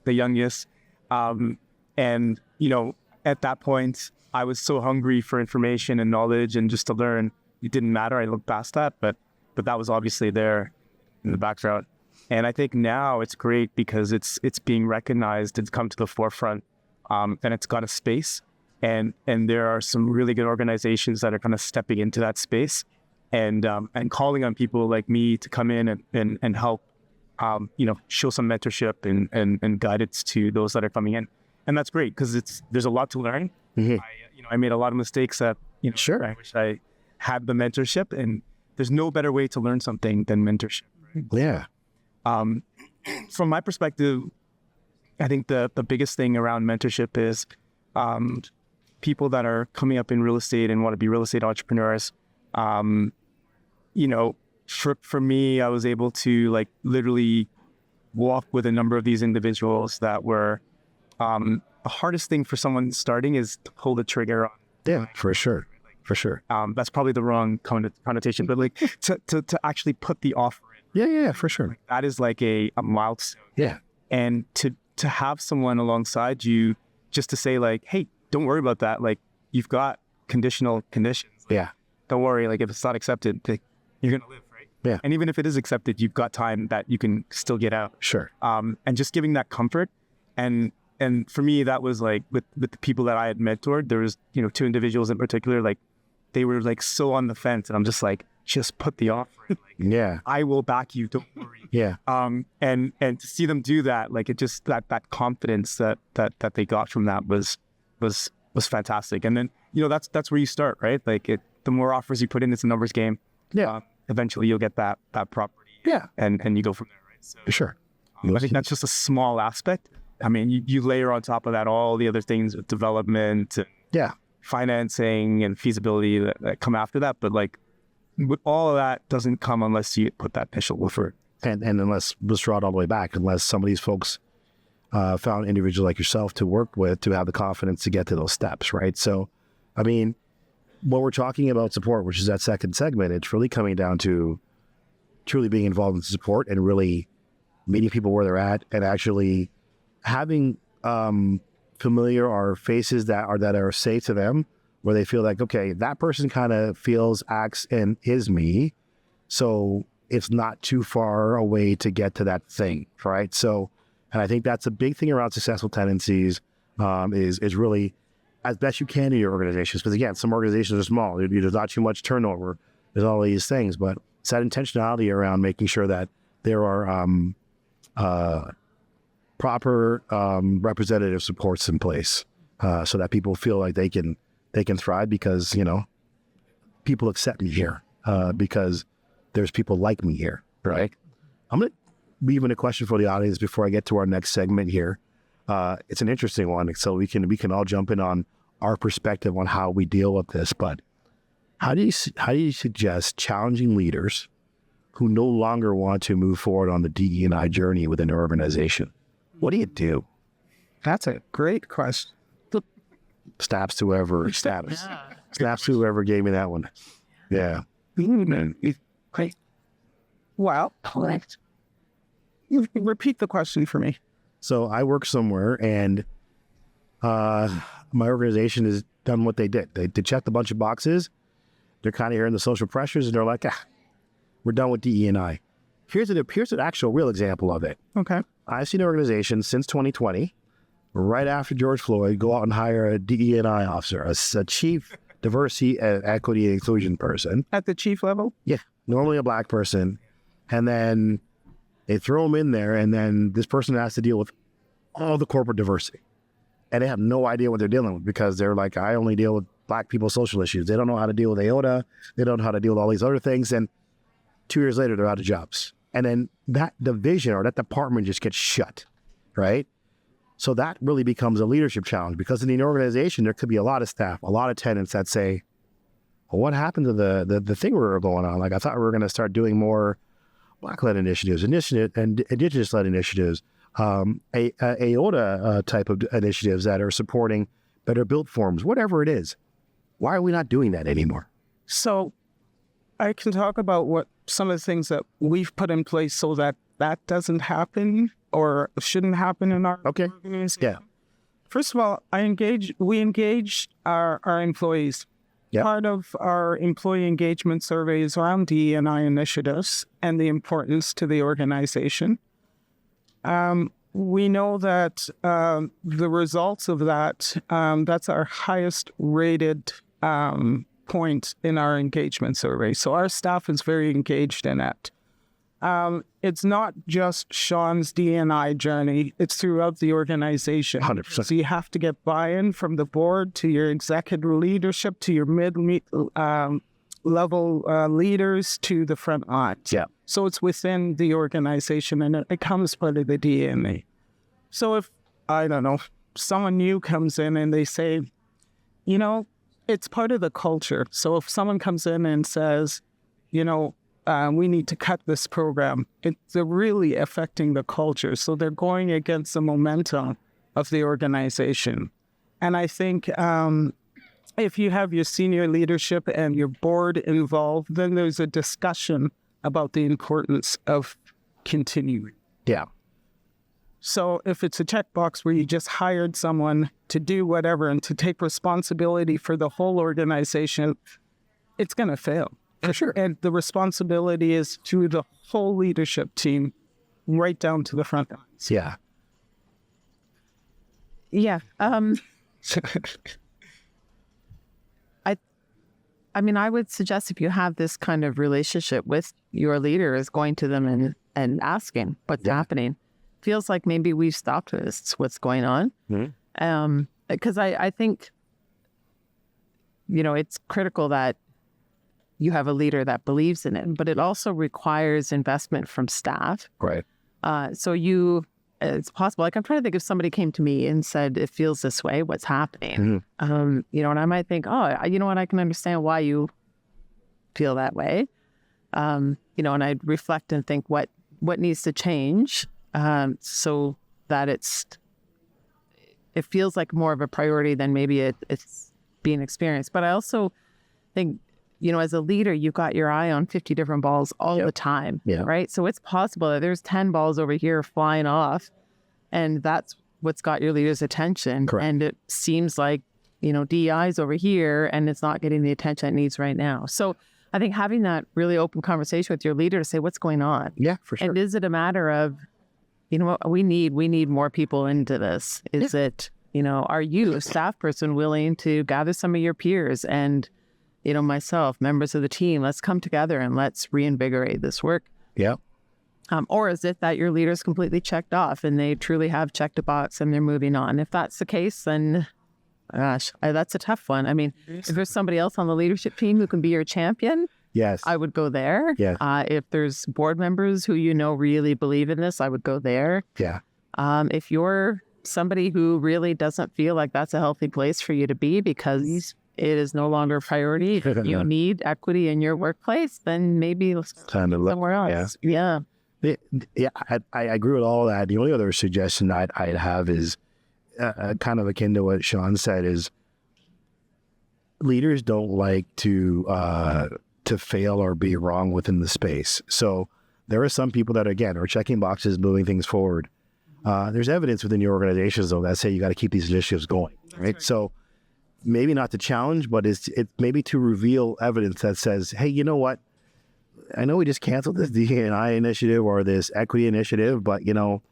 The youngest. And, at that point, I was so hungry for information and knowledge and just to learn. It didn't matter. I looked past that, but that was obviously there in the background. And I think now it's great because it's being recognized. It's come to the forefront, and it's got a space. And there are some really good organizations that are kind of stepping into that space and calling on people like me to come in and help, show some mentorship and guidance to those that are coming in. And that's great because there's a lot to learn. I made a lot of mistakes that, I wish I had the mentorship, and there's no better way to learn something than mentorship. Right? Yeah. From my perspective, I think the biggest thing around mentorship is people that are coming up in real estate and want to be real estate entrepreneurs. For me, I was able to literally walk with a number of these individuals that were the hardest thing for someone starting is to pull the trigger on. Yeah, for sure. For sure. That's probably the wrong connotation, but to actually put the offer in. Yeah, for sure. That is like a milestone. Yeah. And to have someone alongside you just to say hey, don't worry about that. You've got conditional conditions. Don't worry. If it's not accepted, you're going to live, right? Yeah. And even if it is accepted, you've got time that you can still get out. Sure. And just giving that comfort. And for me, that was with the people that I had mentored, there was, two individuals in particular, they were so on the fence, and I'm just put the offer in. Yeah. I will back you. Don't worry. Yeah. And to see them do that, it just that confidence that they got from that was fantastic. And then, that's where you start, right? The more offers you put in, it's a numbers game. Yeah. Eventually you'll get that property. Yeah. And you go from there, right? So, sure. I think that's just a small aspect. I mean, you layer on top of that all the other things with development, and financing and feasibility that come after that. But with all of that doesn't come unless you put that initial effort. And unless, let's draw it all the way back, unless some of these folks found individuals like yourself to work with to have the confidence to get to those steps, right? So, I mean, when we're talking about support, which is that second segment, it's really coming down to truly being involved in support and really meeting people where they're at and actually having familiar or faces that are safe to them, where they feel okay, that person kind of feels, acts, and is me, so it's not too far away to get to that thing, right? So, and I think that's a big thing around successful tenancies, is really as best you can in your organizations, because again, some organizations are small, there's not too much turnover, there's all these things, but it's that intentionality around making sure that there are proper representative supports in place, so that people feel like they can thrive because people accept me here, because there's people like me here, right? I'm gonna leave in a question for the audience before I get to our next segment here. It's an interesting one, so we can all jump in on our perspective on how we deal with this. But how do you suggest challenging leaders who no longer want to move forward on the DE&I journey within an organization? What do you do? That's a great question. Snaps to whoever gave me that one. Yeah. Well, you repeat the question for me. So I work somewhere, and my organization has done what they did. They checked a bunch of boxes. They're kind of hearing the social pressures, and they're like, we're done with DE&I. Here's an actual real example of it. Okay. I've seen organizations since 2020 right after George Floyd, go out and hire a DE&I officer, a chief diversity and equity and inclusion person. At the chief level? Yeah, normally a black person. And then they throw them in there, and then this person has to deal with all the corporate diversity. And they have no idea what they're dealing with because they're like, I only deal with black people's social issues. They don't know how to deal with AOTA. They don't know how to deal with all these other things. And 2 years later, they're out of jobs. And then that division or that department just gets shut, right? So that really becomes a leadership challenge because in the organization, there could be a lot of staff, a lot of tenants that say, well, what happened to the thing we were going on? Like, I thought we were going to start doing more Black-led initiatives, and Indigenous-led initiatives, AOTA type of initiatives that are supporting better built forms, whatever it is. Why are we not doing that anymore? So I can talk about what some of the things that we've put in place so that that doesn't happen or shouldn't happen in our organization. Yeah. First of all, we engage our employees. Yep. Part of our employee engagement survey is around DE&I initiatives and the importance to the organization. We know that the results of that, that's our highest rated point in our engagement survey. So our staff is very engaged in it. It's not just Shaun's D&I journey. It's throughout the organization. 100%. So you have to get buy-in from the board to your executive leadership, to your mid-level leaders, to the front lines. Yeah. So it's within the organization, and it becomes part of the DNA. So if, I don't know, someone new comes in and they say, you know, it's part of the culture. So if someone comes in and says, you know, we need to cut this program, they're really affecting the culture. So they're going against the momentum of the organization. And I think if you have your senior leadership and your board involved, then there's a discussion about the importance of continuing. Yeah. So if it's a checkbox where you just hired someone to do whatever and to take responsibility for the whole organization, it's going to fail. For sure. And the responsibility is to the whole leadership team, right down to the front lines. Yeah. Yeah. I mean, I would suggest if you have this kind of relationship with your leader is going to them and asking what's happening. Feels like maybe we've stopped this, what's going on. Mm-hmm. Because I think, you know, it's critical that you have a leader that believes in it, but it also requires investment from staff. Right. So it's possible. Like, I'm trying to think if somebody came to me and said, it feels this way, what's happening? Mm-hmm. You know, and I might think, oh, you know what, I can understand why you feel that way. You know, and I'd reflect and think what needs to change so that it feels like more of a priority than maybe it's being experienced. But I also think, you know, as a leader, you've got your eye on 50 different balls all the time, right? So it's possible that there's 10 balls over here flying off, and that's what's got your leader's attention. Correct. And it seems like, you know, DEI's over here, and it's not getting the attention it needs right now. So I think having that really open conversation with your leader to say, what's going on? Yeah, for sure. And is it a matter of, you know what, we need more people into this? Is it, you know, are you, a staff person, willing to gather some of your peers and, you know, myself, members of the team, let's come together and let's reinvigorate this work? Yeah. Or is it that your leader's completely checked off and they truly have checked a box and they're moving on? If that's the case, then, gosh, that's a tough one. I mean, if there's somebody else on the leadership team who can be your champion, yes, I would go there. Yes. If there's board members who, you know, really believe in this, I would go there. Yeah. If you're somebody who really doesn't feel like that's a healthy place for you to be because it is no longer a priority, you need equity in your workplace, then maybe Time to look somewhere else. Yeah. I agree with all that. The only other suggestion I'd have is kind of akin to what Shaun said, is leaders don't like to fail or be wrong within the space. So there are some people that, again, are checking boxes, moving things forward. There's evidence within your organizations, though, that say you got to keep these initiatives going, right? So maybe not to challenge, but it's maybe to reveal evidence that says, hey, you know what? I know we just canceled this D&I initiative or this equity initiative, but, you know,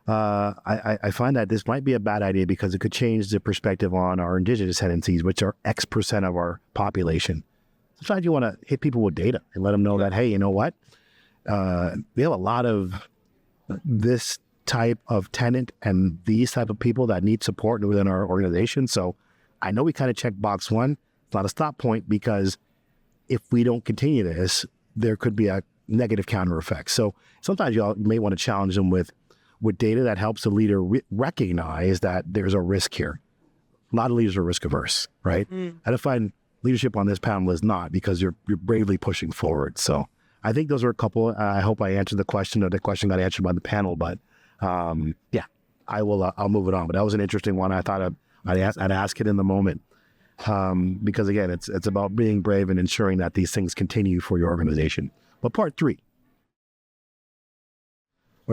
I find that this might be a bad idea because it could change the perspective on our Indigenous tenancies, which are X% of our population. Sometimes you want to hit people with data and let them know that, hey, you know what? We have a lot of this type of tenant and these type of people that need support within our organization. So I know we kind of check box one. It's not a stop point because if we don't continue this, there could be a negative counter effect. So sometimes you may want to challenge them with data that helps the leader recognize that there's a risk here. A lot of leaders are risk averse, right? I don't find leadership on this panel is not, because you're bravely pushing forward. So I think those are a couple. I hope I answered the question, or the question got answered by the panel. But yeah, I'll move it on. But that was an interesting one. I thought I'd ask it in the moment because again, it's about being brave and ensuring that these things continue for your organization. But part three.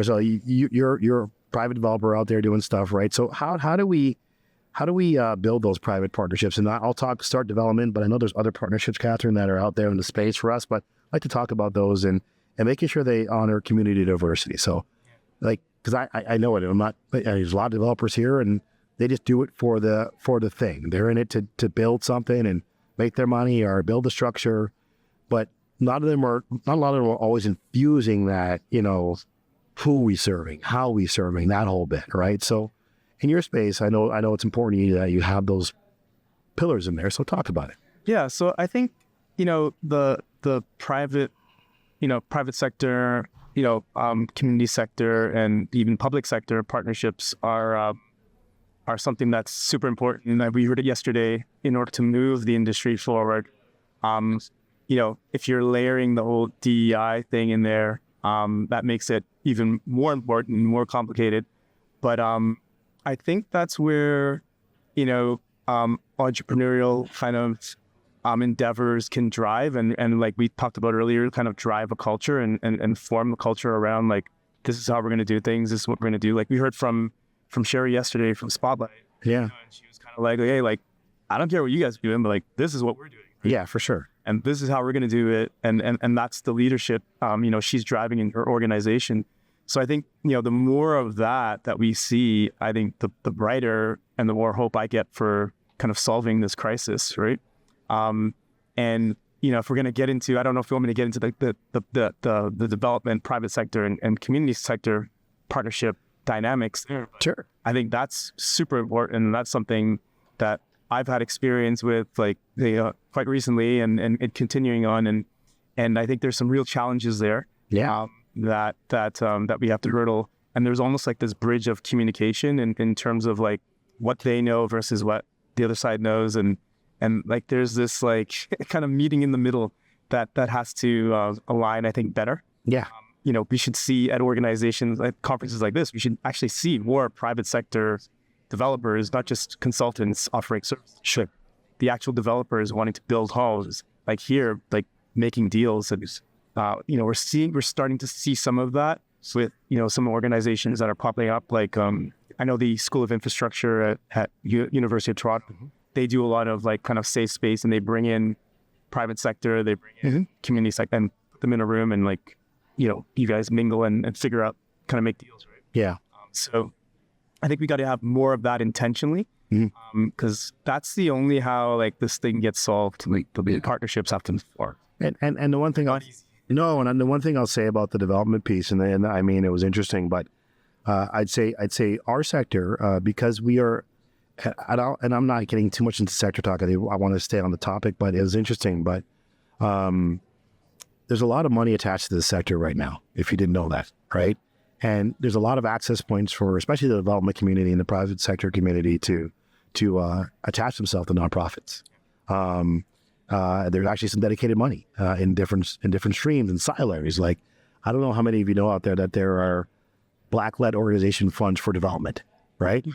So you're a private developer out there doing stuff, right? So how do we build those private partnerships? And I'll start development, but I know there's other partnerships, Catherine, that are out there in the space for us. But I'd like to talk about those and making sure they honor community diversity. So, like, because I know it. There's a lot of developers here, and they just do it for the thing. They're in it to build something and make their money or build a structure. But not a lot of them are always infusing that, who we serving, how we serving, that whole bit, right? So in your space, I know it's important to you that you have those pillars in there. So talk about it. Yeah. So I think, the private, private sector, community sector, and even public sector partnerships are something that's super important. And we heard it yesterday. In order to move the industry forward, if you're layering the whole DEI thing in there, that makes it even more important and more complicated. But I think that's where, entrepreneurial kind of endeavors can drive and like we talked about earlier, kind of drive a culture and form the culture around like, this is how we're going to do things. This is what we're going to do. Like we heard from Sherry yesterday from Spotlight. Yeah. And she was kind of like, hey, like, I don't care what you guys are doing, but like, this is what we're doing. Right? Yeah, for sure. And this is how we're going to do it. And that's the leadership, she's driving in her organization. So I think, the more of that we see, I think the brighter and the more hope I get for kind of solving this crisis, right? And, if we're going to get into, I don't know if you want me to get into the development, private sector and community sector partnership dynamics there. Sure. I think that's super important. And that's something that I've had experience with like quite recently and continuing on. And I think there's some real challenges there. Yeah. That we have to hurdle. And there's almost like this bridge of communication in terms of like what they know versus what the other side knows. And like, there's this like kind of meeting in the middle that has to align, I think, better. Yeah. We should see at organizations like conferences like this, we should actually see more private sector developers, not just consultants offering services. Sure. The actual developers wanting to build homes, like here, like making deals. And, we're starting to see some of that with, some organizations that are popping up. Like, I know the School of Infrastructure at University of Toronto, they do a lot of like kind of safe space, and they bring in private sector, they bring in community sector and put them in a room and like, you guys mingle and figure out, kind of make deals, right? Yeah. So I think we got to have more of that intentionally, because that's the only how like this thing gets solved. Like the partnerships have to move forward. And the one thing the one thing I'll say about the development piece, and I mean, it was interesting, but I'd say our sector, because we are, and I'm not getting too much into sector talk. I want to stay on the topic, but it was interesting. But there's a lot of money attached to this sector right now, if you didn't know that, right? And there's a lot of access points for, especially the development community and the private sector community, to attach themselves to nonprofits. There's actually some dedicated money in different streams and silos. Like, I don't know how many of you know out there that there are Black-led organization funds for development, right?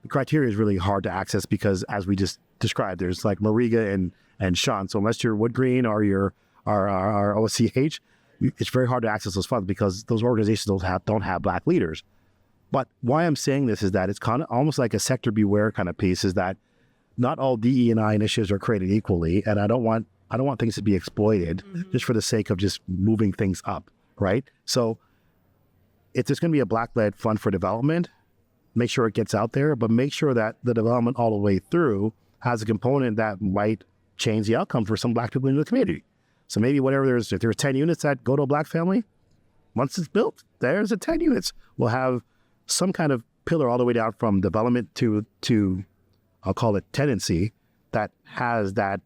The criteria is really hard to access because, as we just described, there's like Mariga and Shaun. So unless you're Wood Green or you're our OCH, it's very hard to access those funds because those organizations don't have Black leaders. But why I'm saying this is that it's kind of almost like a sector beware kind of piece, is that not all DE&I initiatives are created equally, and I don't want things to be exploited just for the sake of just moving things up, right? So if there's going to be a Black-led fund for development, make sure it gets out there, but make sure that the development all the way through has a component that might change the outcome for some Black people in the community. So maybe if there's 10 units that go to a Black family, once it's built, there's 10 units. We'll have some kind of pillar all the way down from development to I'll call it tenancy, that has that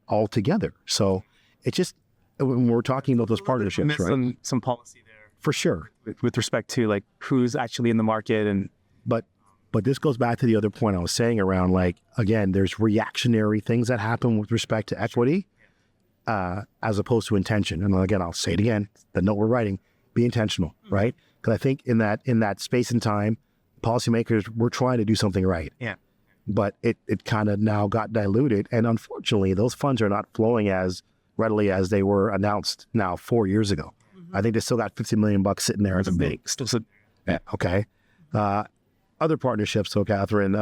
all together. So it just, when we're talking about those partnerships, right? Some policy there For sure. with respect to like who's actually in the market. And But this goes back to the other point I was saying around, like, again, there's reactionary things that happen with respect to equity as opposed to intention. And again, I'll say it again, the note we're writing, be intentional, right? Because I think in that space and time, policymakers were trying to do something right. Yeah. But it kind of now got diluted. And unfortunately, those funds are not flowing as readily as they were announced now 4 years ago. I think they still got $50 million sitting there as a bank. Yeah. Okay. Other partnerships, so Catherine,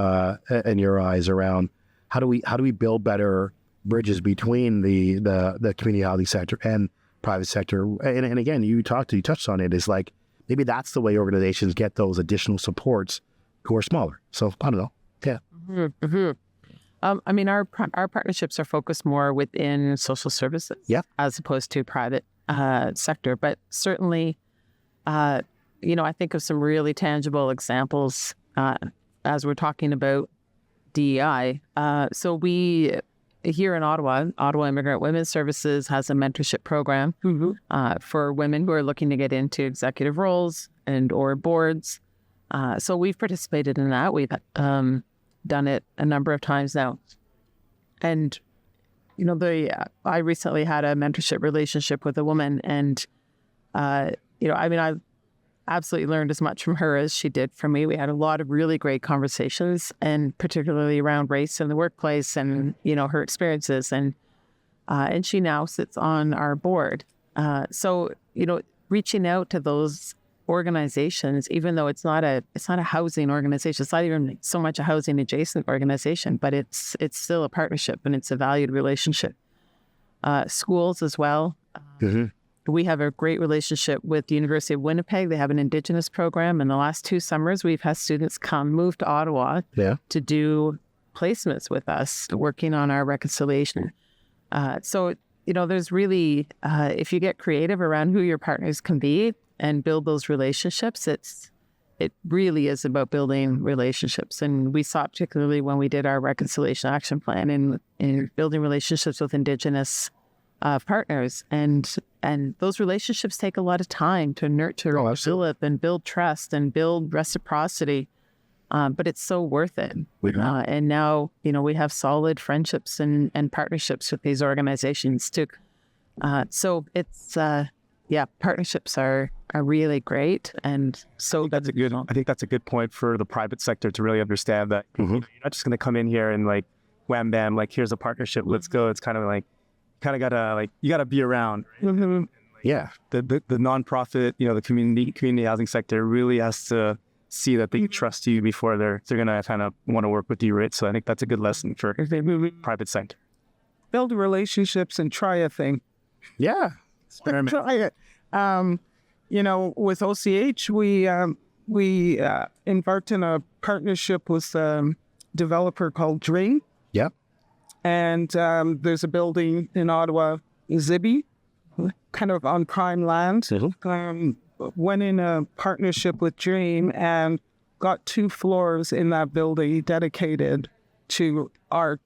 in your eyes, around how do we build better bridges between the community housing sector and private sector? And again, you touched on it, is like maybe that's the way organizations get those additional supports who are smaller. So I don't know. Yeah. I mean, our partnerships are focused more within social services, as opposed to private sector. But certainly, I think of some really tangible examples as we're talking about DEI. So we, here in Ottawa Immigrant Women's Services has a mentorship program for women who are looking to get into executive roles and or boards. So we've participated in that. We've done it a number of times now. And, I recently had a mentorship relationship with a woman, and, I've absolutely learned as much from her as she did from me. We had a lot of really great conversations, and particularly around race in the workplace and, her experiences. And she now sits on our board. So, reaching out to those organizations, even though it's not a housing organization, it's not even so much a housing adjacent organization, but it's still a partnership and it's a valued relationship. Schools as well. We have a great relationship with the University of Winnipeg. They have an Indigenous program. In the last 2 summers, we've had students move to Ottawa to do placements with us, working on our reconciliation. So, there's really, if you get creative around who your partners can be and build those relationships, it really is about building relationships. And we saw, particularly when we did our reconciliation action plan, in building relationships with Indigenous partners, and those relationships take a lot of time to nurture, develop, and build trust and build reciprocity. But it's so worth it. And now, we have solid friendships and partnerships with these organizations too. So it's, partnerships are really great. And so I think that's a good point for the private sector to really understand that you're not just going to come in here and like wham bam, like here's a partnership, let's go. It's kind of like, you gotta be around. Right? The nonprofit, the community housing sector really has to see that they trust you before they're gonna kind of want to work with you, right? So I think that's a good lesson for private sector. Build relationships and try a thing. Yeah. Experiment. Try it. With OCH, we embarked in a partnership with a developer called Dream. Yep. And there's a building in Ottawa, Zibi, kind of on prime land. Went in a partnership with Dream and got 2 floors in that building dedicated to our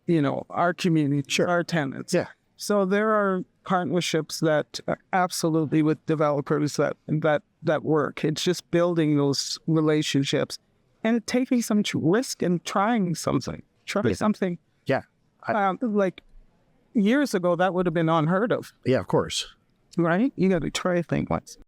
community, our tenants. Yeah. So there are partnerships that absolutely with developers that work. It's just building those relationships and taking some risk and trying something. Something. Yeah. Like years ago, that would have been unheard of. Yeah, of course. Right? You got to try a thing once.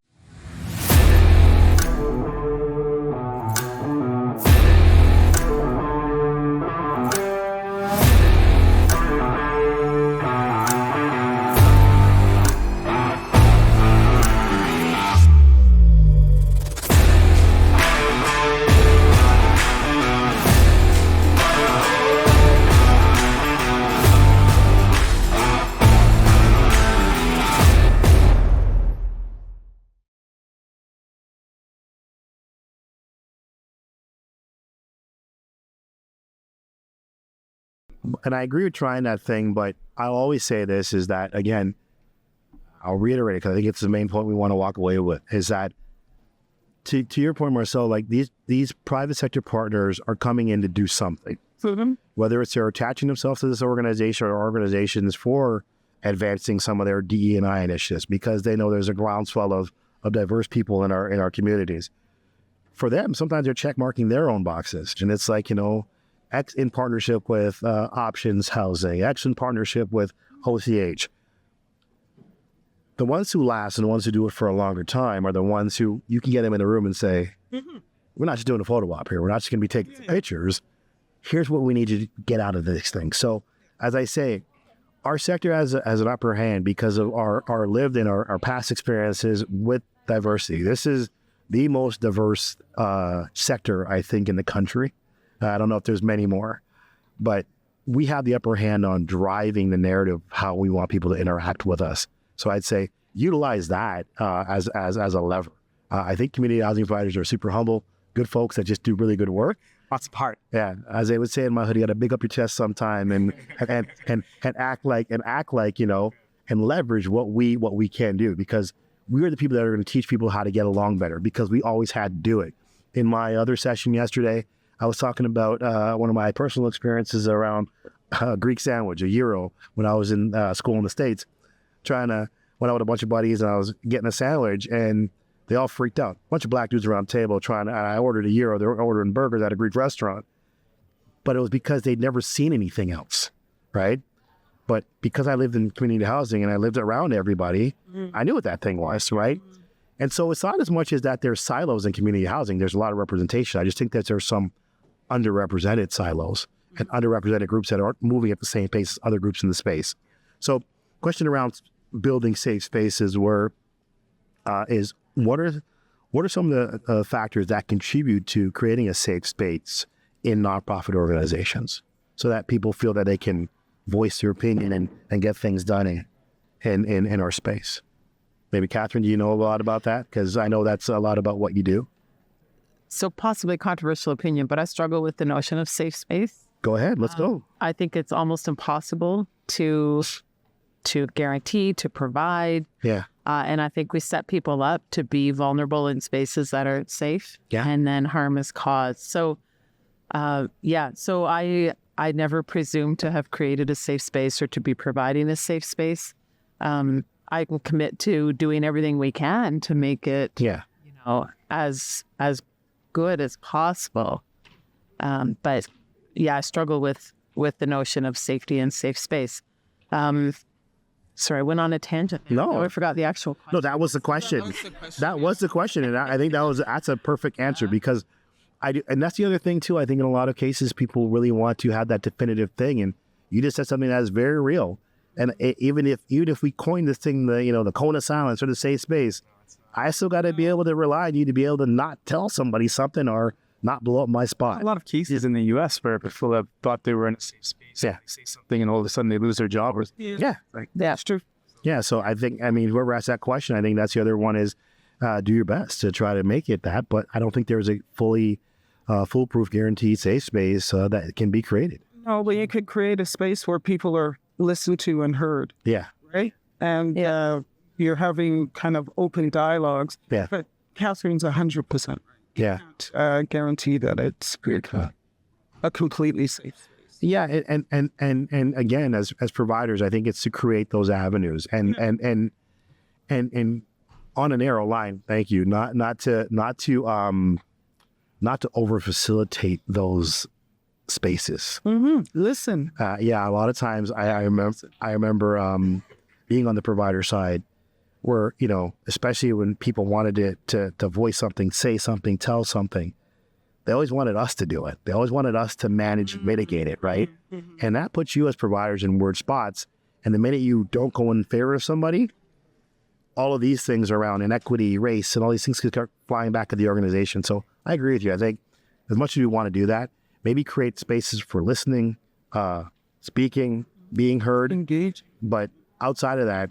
and I agree with trying that thing, but I'll always say this is that, again, I'll reiterate it because I think it's the main point we want to walk away with, is that to your point, Marcel, like these private sector partners are coming in to do something. Whether it's they're attaching themselves to this organization or organizations for advancing some of their DE&I initiatives because they know there's a groundswell of diverse people in our communities. For them, sometimes they're check marking their own boxes. And it's like, X in partnership with Options Housing, X in partnership with OCH. The ones who last and the ones who do it for a longer time are the ones who you can get them in a room and say, we're not just doing a photo op here. We're not just going to be taking pictures. Here's what we need you to get out of this thing. So, as I say, our sector has an upper hand because of our lived and our past experiences with diversity. This is the most diverse sector, I think, in the country. I don't know if there's many more, but we have the upper hand on driving the narrative of how we want people to interact with us. So I'd say utilize that as a lever. I think community housing providers are super humble, good folks that just do really good work. Lots of heart. Yeah, as they would say in my hood, you got to big up your chest sometime and act like and leverage what we can do, because we are the people that are going to teach people how to get along better, because we always had to do it. In my other session yesterday, I was talking about one of my personal experiences around Greek sandwich, a gyro, when I was in school in the States, went out with a bunch of buddies, and I was getting a sandwich, and they all freaked out. A bunch of black dudes around the table I ordered a gyro. They were ordering burgers at a Greek restaurant. But it was because they'd never seen anything else, right? But because I lived in community housing and I lived around everybody, I knew what that thing was, right? And so it's not as much as that there's silos in community housing. There's a lot of representation. I just think that there's some underrepresented silos and underrepresented groups that aren't moving at the same pace as other groups in the space. So question around building safe spaces is what are some of the factors that contribute to creating a safe space in nonprofit organizations so that people feel that they can voice their opinion and get things done in our space? Maybe Catherine, do you know a lot about that? Because I know that's a lot about what you do. So possibly controversial opinion, but I struggle with the notion of safe space. Go ahead, let's go. I think it's almost impossible to guarantee, to provide. Yeah. And I think we set people up to be vulnerable in spaces that aren't safe. Yeah. And then harm is caused. So, so I never presume to have created a safe space or to be providing a safe space. I can commit to doing everything we can to make it, as good as possible. But I struggle with the notion of safety and safe space. Sorry, I went on a tangent. No, I forgot the actual question. No, that was the question. That was the question. And I think that's a perfect answer, because and that's the other thing too. I think in a lot of cases, people really want to have that definitive thing. And you just said something that is very real. And even if we coin this thing, the cone of silence or the safe space, I still got to be able to rely on you to be able to not tell somebody something or not blow up my spot. A lot of cases in the U.S. where people have thought they were in a safe space. Yeah. They say something and all of a sudden they lose their job. Yeah. That's true. Yeah. So I think, whoever asked that question, I think that's the other one is do your best to try to make it that. But I don't think there's a fully foolproof guaranteed safe space that can be created. No, but you could create a space where people are listened to and heard. Yeah. Right? And you're having kind of open dialogues. Yeah. But Catherine's 100%. Yeah. Guarantee that it's a completely safe space. Yeah, and again, as providers, I think it's to create those avenues and on a narrow line. Thank you. Not to over facilitate those spaces. Listen. A lot of times I remember being on the provider side, where, especially when people wanted to voice something, say something, tell something, they always wanted us to do it. They always wanted us to manage and mitigate it, right? And that puts you as providers in weird spots. And the minute you don't go in favor of somebody, all of these things around inequity, race, and all these things could start flying back at the organization. So I agree with you. I think as much as we want to do that, maybe create spaces for listening, speaking, being heard. Engage. But outside of that,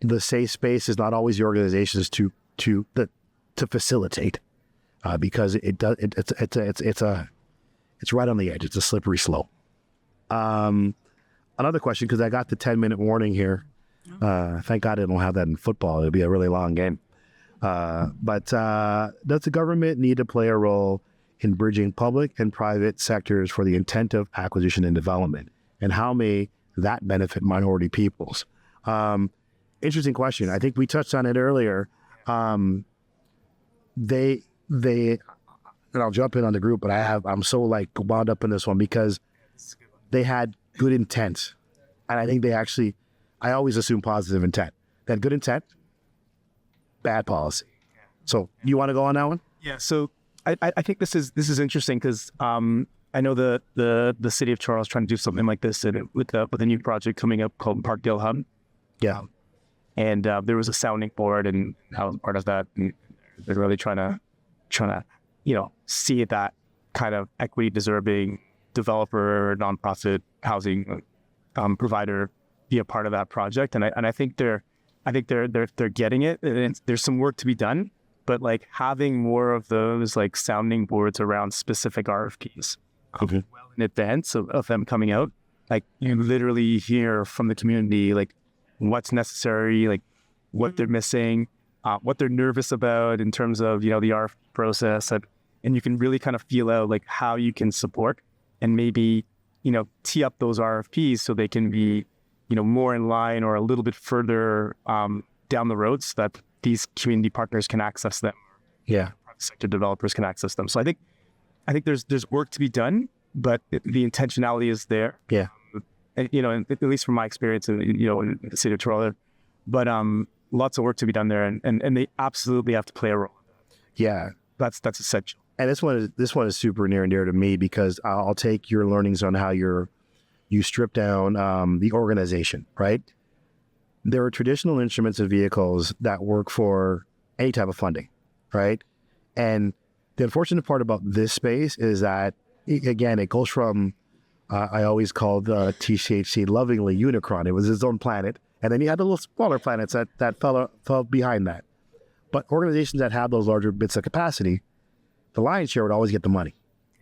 the safe space is not always the organizations to facilitate, because it's right on the edge. It's a slippery slope. Another question, because I got the 10-minute warning here. Thank God I don't have that in football. It'd be a really long game. But does the government need to play a role in bridging public and private sectors for the intent of acquisition and development? And how may that benefit minority peoples? Interesting question. I think we touched on it earlier. They, and I'll jump in on the group, but I'm so like wound up in this one because they had good intent. And I think I always assume positive intent. They had good intent, bad policy. So you want to go on that one? Yeah. So I think this is interesting because I know the city of Toronto is trying to do something like this with a new project coming up called Parkdale Hub. Yeah. And there was a sounding board, and I was part of that. And they're really trying to see that kind of equity deserving developer, nonprofit housing provider be a part of that project. And I think they're getting it. And there's some work to be done, but like having more of those like sounding boards around specific RFPs well in advance of them coming out, like you literally hear from the community like what's necessary, like what they're missing, what they're nervous about in terms of the RFP process, and you can really kind of feel out like how you can support and maybe tee up those RFPs so they can be more in line or a little bit further down the road so that these community partners can access them. Yeah, private sector developers can access them. So I think there's work to be done, but the intentionality is there. Yeah, at least from my experience in the city of Toronto, but lots of work to be done there, and they absolutely have to play a role. Yeah, that's essential. And this one is super near and dear to me because I'll take your learnings on how you strip down the organization, right? There are traditional instruments and vehicles that work for any type of funding, right? And the unfortunate part about this space is that, again, it goes from, I always called TCHC lovingly Unicron. It was its own planet. And then you had the little smaller planets that fell behind that. But organizations that have those larger bits of capacity, the lion's share would always get the money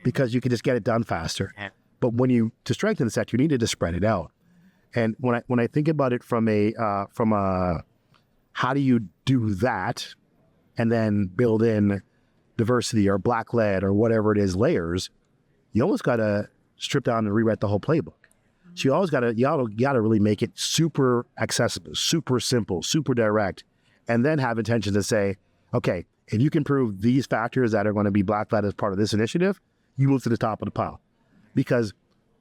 because you can just get it done faster. But to strengthen the sector, you needed to spread it out. And when I think about it from a how do you do that and then build in diversity or black-led or whatever it is layers, you almost got to strip down and rewrite the whole playbook. So you gotta really make it super accessible, super simple, super direct, and then have intention to say, okay, if you can prove these factors that are going to be black-led as part of this initiative, you move to the top of the pile. Because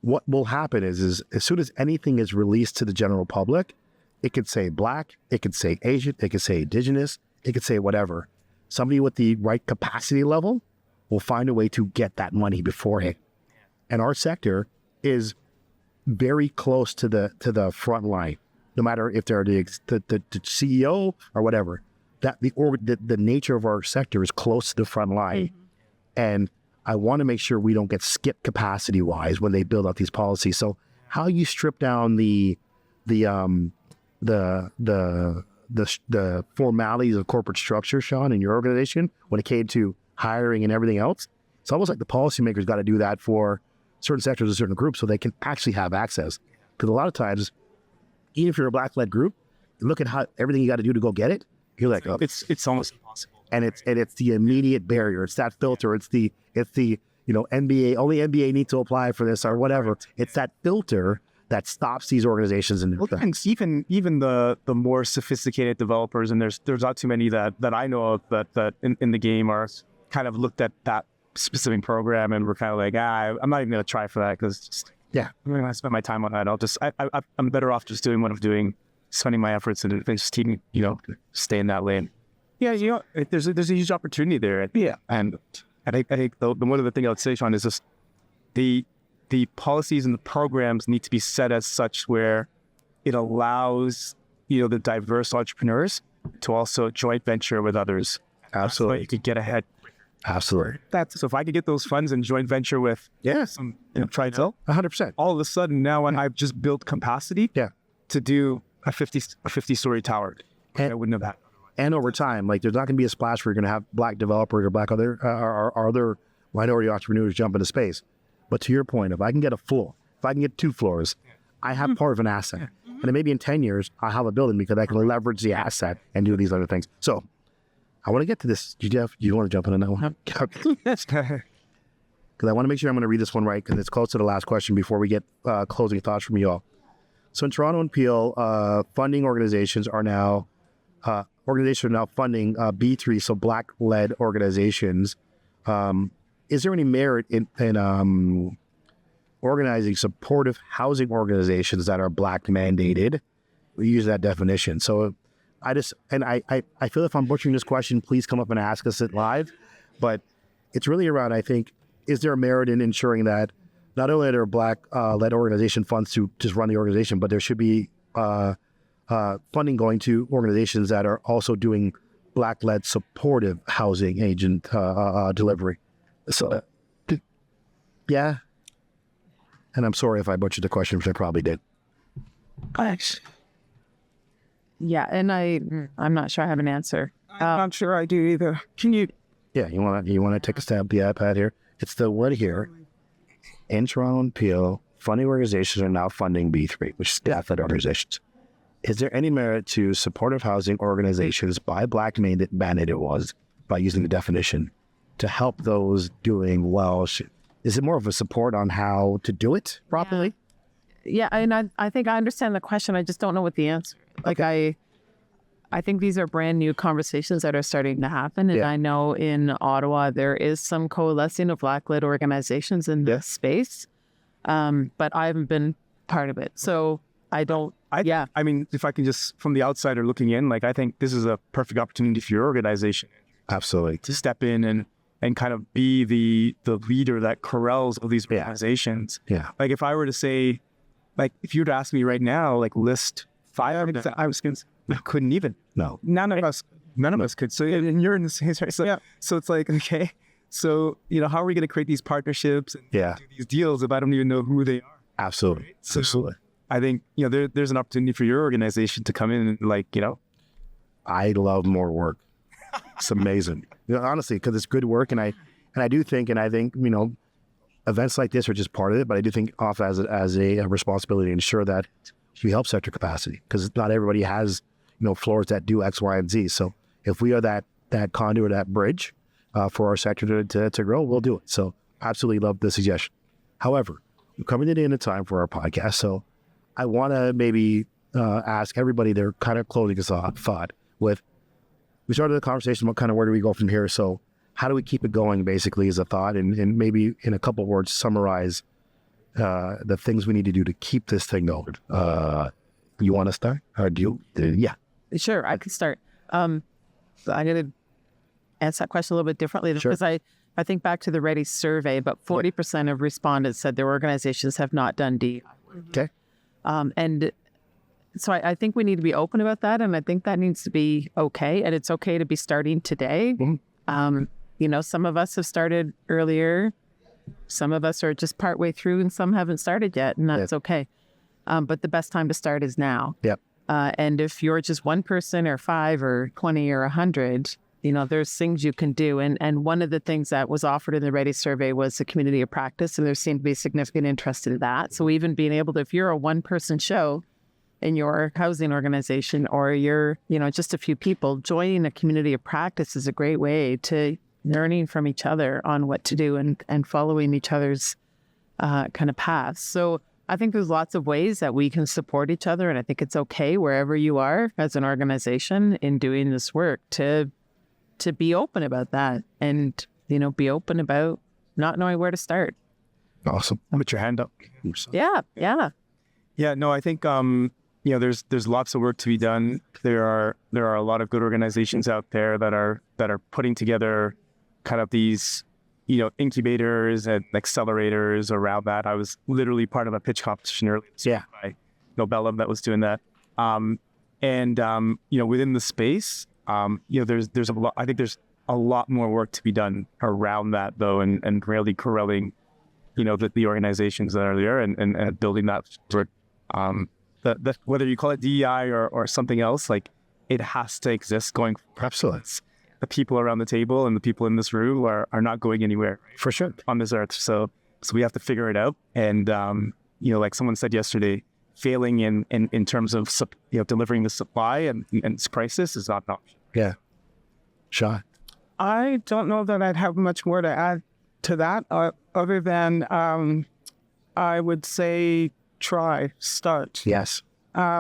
what will happen is as soon as anything is released to the general public, it could say black, it could say Asian, it could say indigenous, it could say whatever. Somebody with the right capacity level will find a way to get that money beforehand. And our sector is very close to the front line, no matter if they're the CEO or whatever. That the nature of our sector is close to the front line, and I want to make sure we don't get skipped capacity wise when they build out these policies. So how you strip down the formalities of corporate structure, Shaun, in your organization when it came to hiring and everything else, it's almost like the policymakers got to do that for certain sectors or certain groups so they can actually have access. Because a lot of times, even if you're a black-led group, look at how everything you got to do to go get it. You're like, oh, it's almost impossible. And it's the immediate barrier. It's that filter. It's the NBA. Only NBA need to apply for this or whatever. It's that filter that stops these organizations. And even the more sophisticated developers, and there's not too many that I know of that in the game are kind of looked at that specific program and we're kind of like, I'm not even going to try for that because I'm going to spend my time on that. I'm better off just doing what I'm doing, spending my efforts and just keeping, stay in that lane. Yeah, there's a huge opportunity there. Yeah. And I think the one other thing I would say, Shaun, is just the policies and the programs need to be set as such where it allows, the diverse entrepreneurs to also joint venture with others. Absolutely. So you could get ahead. Absolutely. So if I could get those funds and joint venture with some Tridel, 100%. all of a sudden now when I've just built capacity to do a 50-story tower, I wouldn't have had. And over time, like there's not going to be a splash where you're going to have black developers or black other minority entrepreneurs jump into space. But to your point, if I can get a full if I can get 2 floors, I have part of an asset. And then maybe in 10 years, I'll have a building because I can leverage the asset and do these other things. So I want to get to this. You want to jump in on that one? Because I want to make sure I'm going to read this one right because it's close to the last question before we get closing thoughts from you all. So in Toronto and Peel, funding organizations are now funding B3, so Black-led organizations. Is there any merit in organizing supportive housing organizations that are Black mandated? We use that definition. So I feel if I'm butchering this question, please come up and ask us it live. But it's really around, I think, is there a merit in ensuring that not only are there Black-led organization funds to just run the organization, but there should be funding going to organizations that are also doing Black-led supportive housing agent delivery. So, yeah. And I'm sorry if I butchered the question, which I probably did. Yeah, and I'm not sure I have an answer. I'm not sure I do either. Can you? Yeah, you want to take a stab at the iPad here? It's the word here. In Toronto and Peel, funding organizations are now funding B3, which is Black-led organizations. Is there any merit to supportive housing organizations by Black mandated was by using the definition to help those doing well? Is it more of a support on how to do it properly? Yeah, and I think I understand the question. I just don't know what the answer. Like I think these are brand new conversations that are starting to happen. And I know in Ottawa, there is some coalescing of Black-led organizations in this space. But I haven't been part of it. So I don't, I mean, if I can just, from the outsider looking in, like, I think this is a perfect opportunity for your organization. Absolutely. To step in and kind of be the leader that corrals all these organizations. Yeah. Like if I were to say, like, if you were to ask me right now, like list 5, I couldn't even. No. None of us could. So, and you're in the same, right? So, so it's like, okay, so, how are we going to create these partnerships and do these deals if I don't even know who they are? Absolutely. Right? So Absolutely. I think, there's an opportunity for your organization to come in and like, I love more work. It's amazing. Honestly, because it's good work. And I think, events like this are just part of it, but I do think ONPHA as a responsibility to ensure that we help sector capacity, because not everybody has, floors that do X, Y, and Z. So if we are that conduit, that bridge for our sector to grow, we'll do it. So absolutely love the suggestion. However, we're coming to the end of time for our podcast. So I want to maybe ask everybody their kind of closing thought with, we started the conversation about kind of where do we go from here. So how do we keep it going, basically, is a thought, and maybe in a couple of words summarize the things we need to do to keep this thing going. You want to start? Or do you? Yeah. Sure, I can start. I'm going to answer that question a little bit differently because I think back to the REDI survey, about 40% of respondents said their organizations have not done DEI. Okay. And so I think we need to be open about that, and I think that needs to be okay, and it's okay to be starting today. Mm-hmm. Some of us have started earlier, some of us are just partway through, and some haven't started yet, and that's okay. But the best time to start is now. Yep. And if you're just one person or 5 or 20 or 100, there's things you can do. And one of the things that was offered in the REDI survey was a community of practice, and there seemed to be significant interest in that. So even being able to, if you're a one-person show in your housing organization, or you're, just a few people, joining a community of practice is a great way to learning from each other on what to do and following each other's kind of paths. So I think there's lots of ways that we can support each other, and I think it's okay wherever you are as an organization in doing this work to be open about that, and be open about not knowing where to start. Awesome. Put your hand up. Yeah. No, I think there's lots of work to be done. There are a lot of good organizations out there that are putting together kind of these incubators and accelerators around that. I was literally part of a pitch competition earlier by Nobellum that was doing that. Within the space, there's a lot. I think there's a lot more work to be done around that though, and really corralling, the organizations that are there and building that work. That whether you call it DEI or something else, like it has to exist going forward. Absolutely. The people around the table and the people in this room are not going anywhere for sure on this earth. So we have to figure it out. And like someone said yesterday, failing in terms of delivering the supply and crisis is not an option. Yeah. Shaun? I don't know that I'd have much more to add to that, other than I would say start. Yes.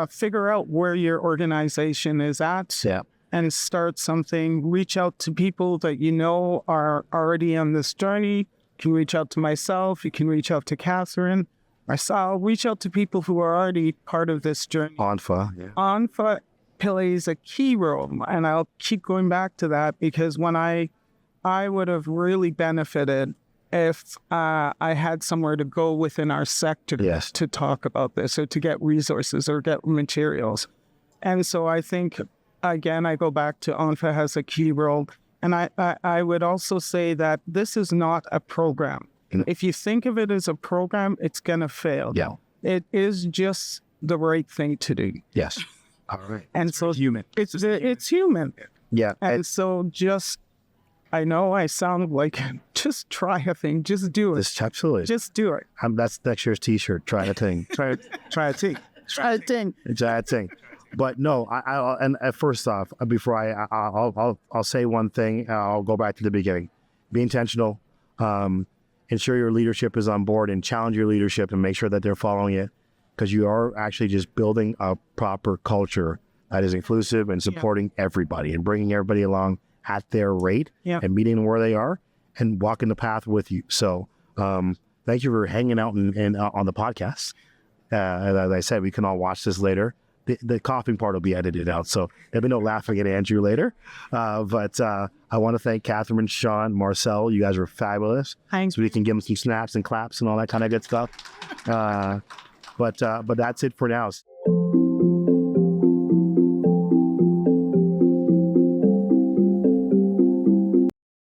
Figure out where your organization is at. Yeah. And start something. Reach out to people that you know are already on this journey. You can reach out to myself. You can reach out to Catharine, Marcel. Reach out to people who are already part of this journey. ONPHA. Yeah. ONPHA plays a key role, and I'll keep going back to that, because when I would have really benefited if I had somewhere to go within our sector to talk about this, or to get resources or get materials. And so I think, again, I go back to ONPHA has a key role. And I would also say that this is not a program. If you think of it as a program, it's going to fail. Yeah. It is just the right thing to do. Yes. All right. And it's so human. It's human. Yeah. And so I know I sound like, just try a thing. Just do it. Absolutely. Just do it. That's next year's T-shirt. Try a thing. Try a thing. Try a thing. Try a thing. But no, and first off, before I'll say one thing. I'll go back to the beginning. Be intentional. Ensure your leadership is on board, and challenge your leadership and make sure that they're following it, because you are actually just building a proper culture that is inclusive and supporting everybody and bringing everybody along at their rate and meeting them where they are and walking the path with you. So thank you for hanging out and on the podcast. As I said, we can all watch this later. The coughing part will be edited out, so there'll be no laughing at Andrew later. But I want to thank Catharine, Shaun, Marcel. You guys are fabulous. Thanks. So we can give them some snaps and claps and all that kind of good stuff. But that's it for now.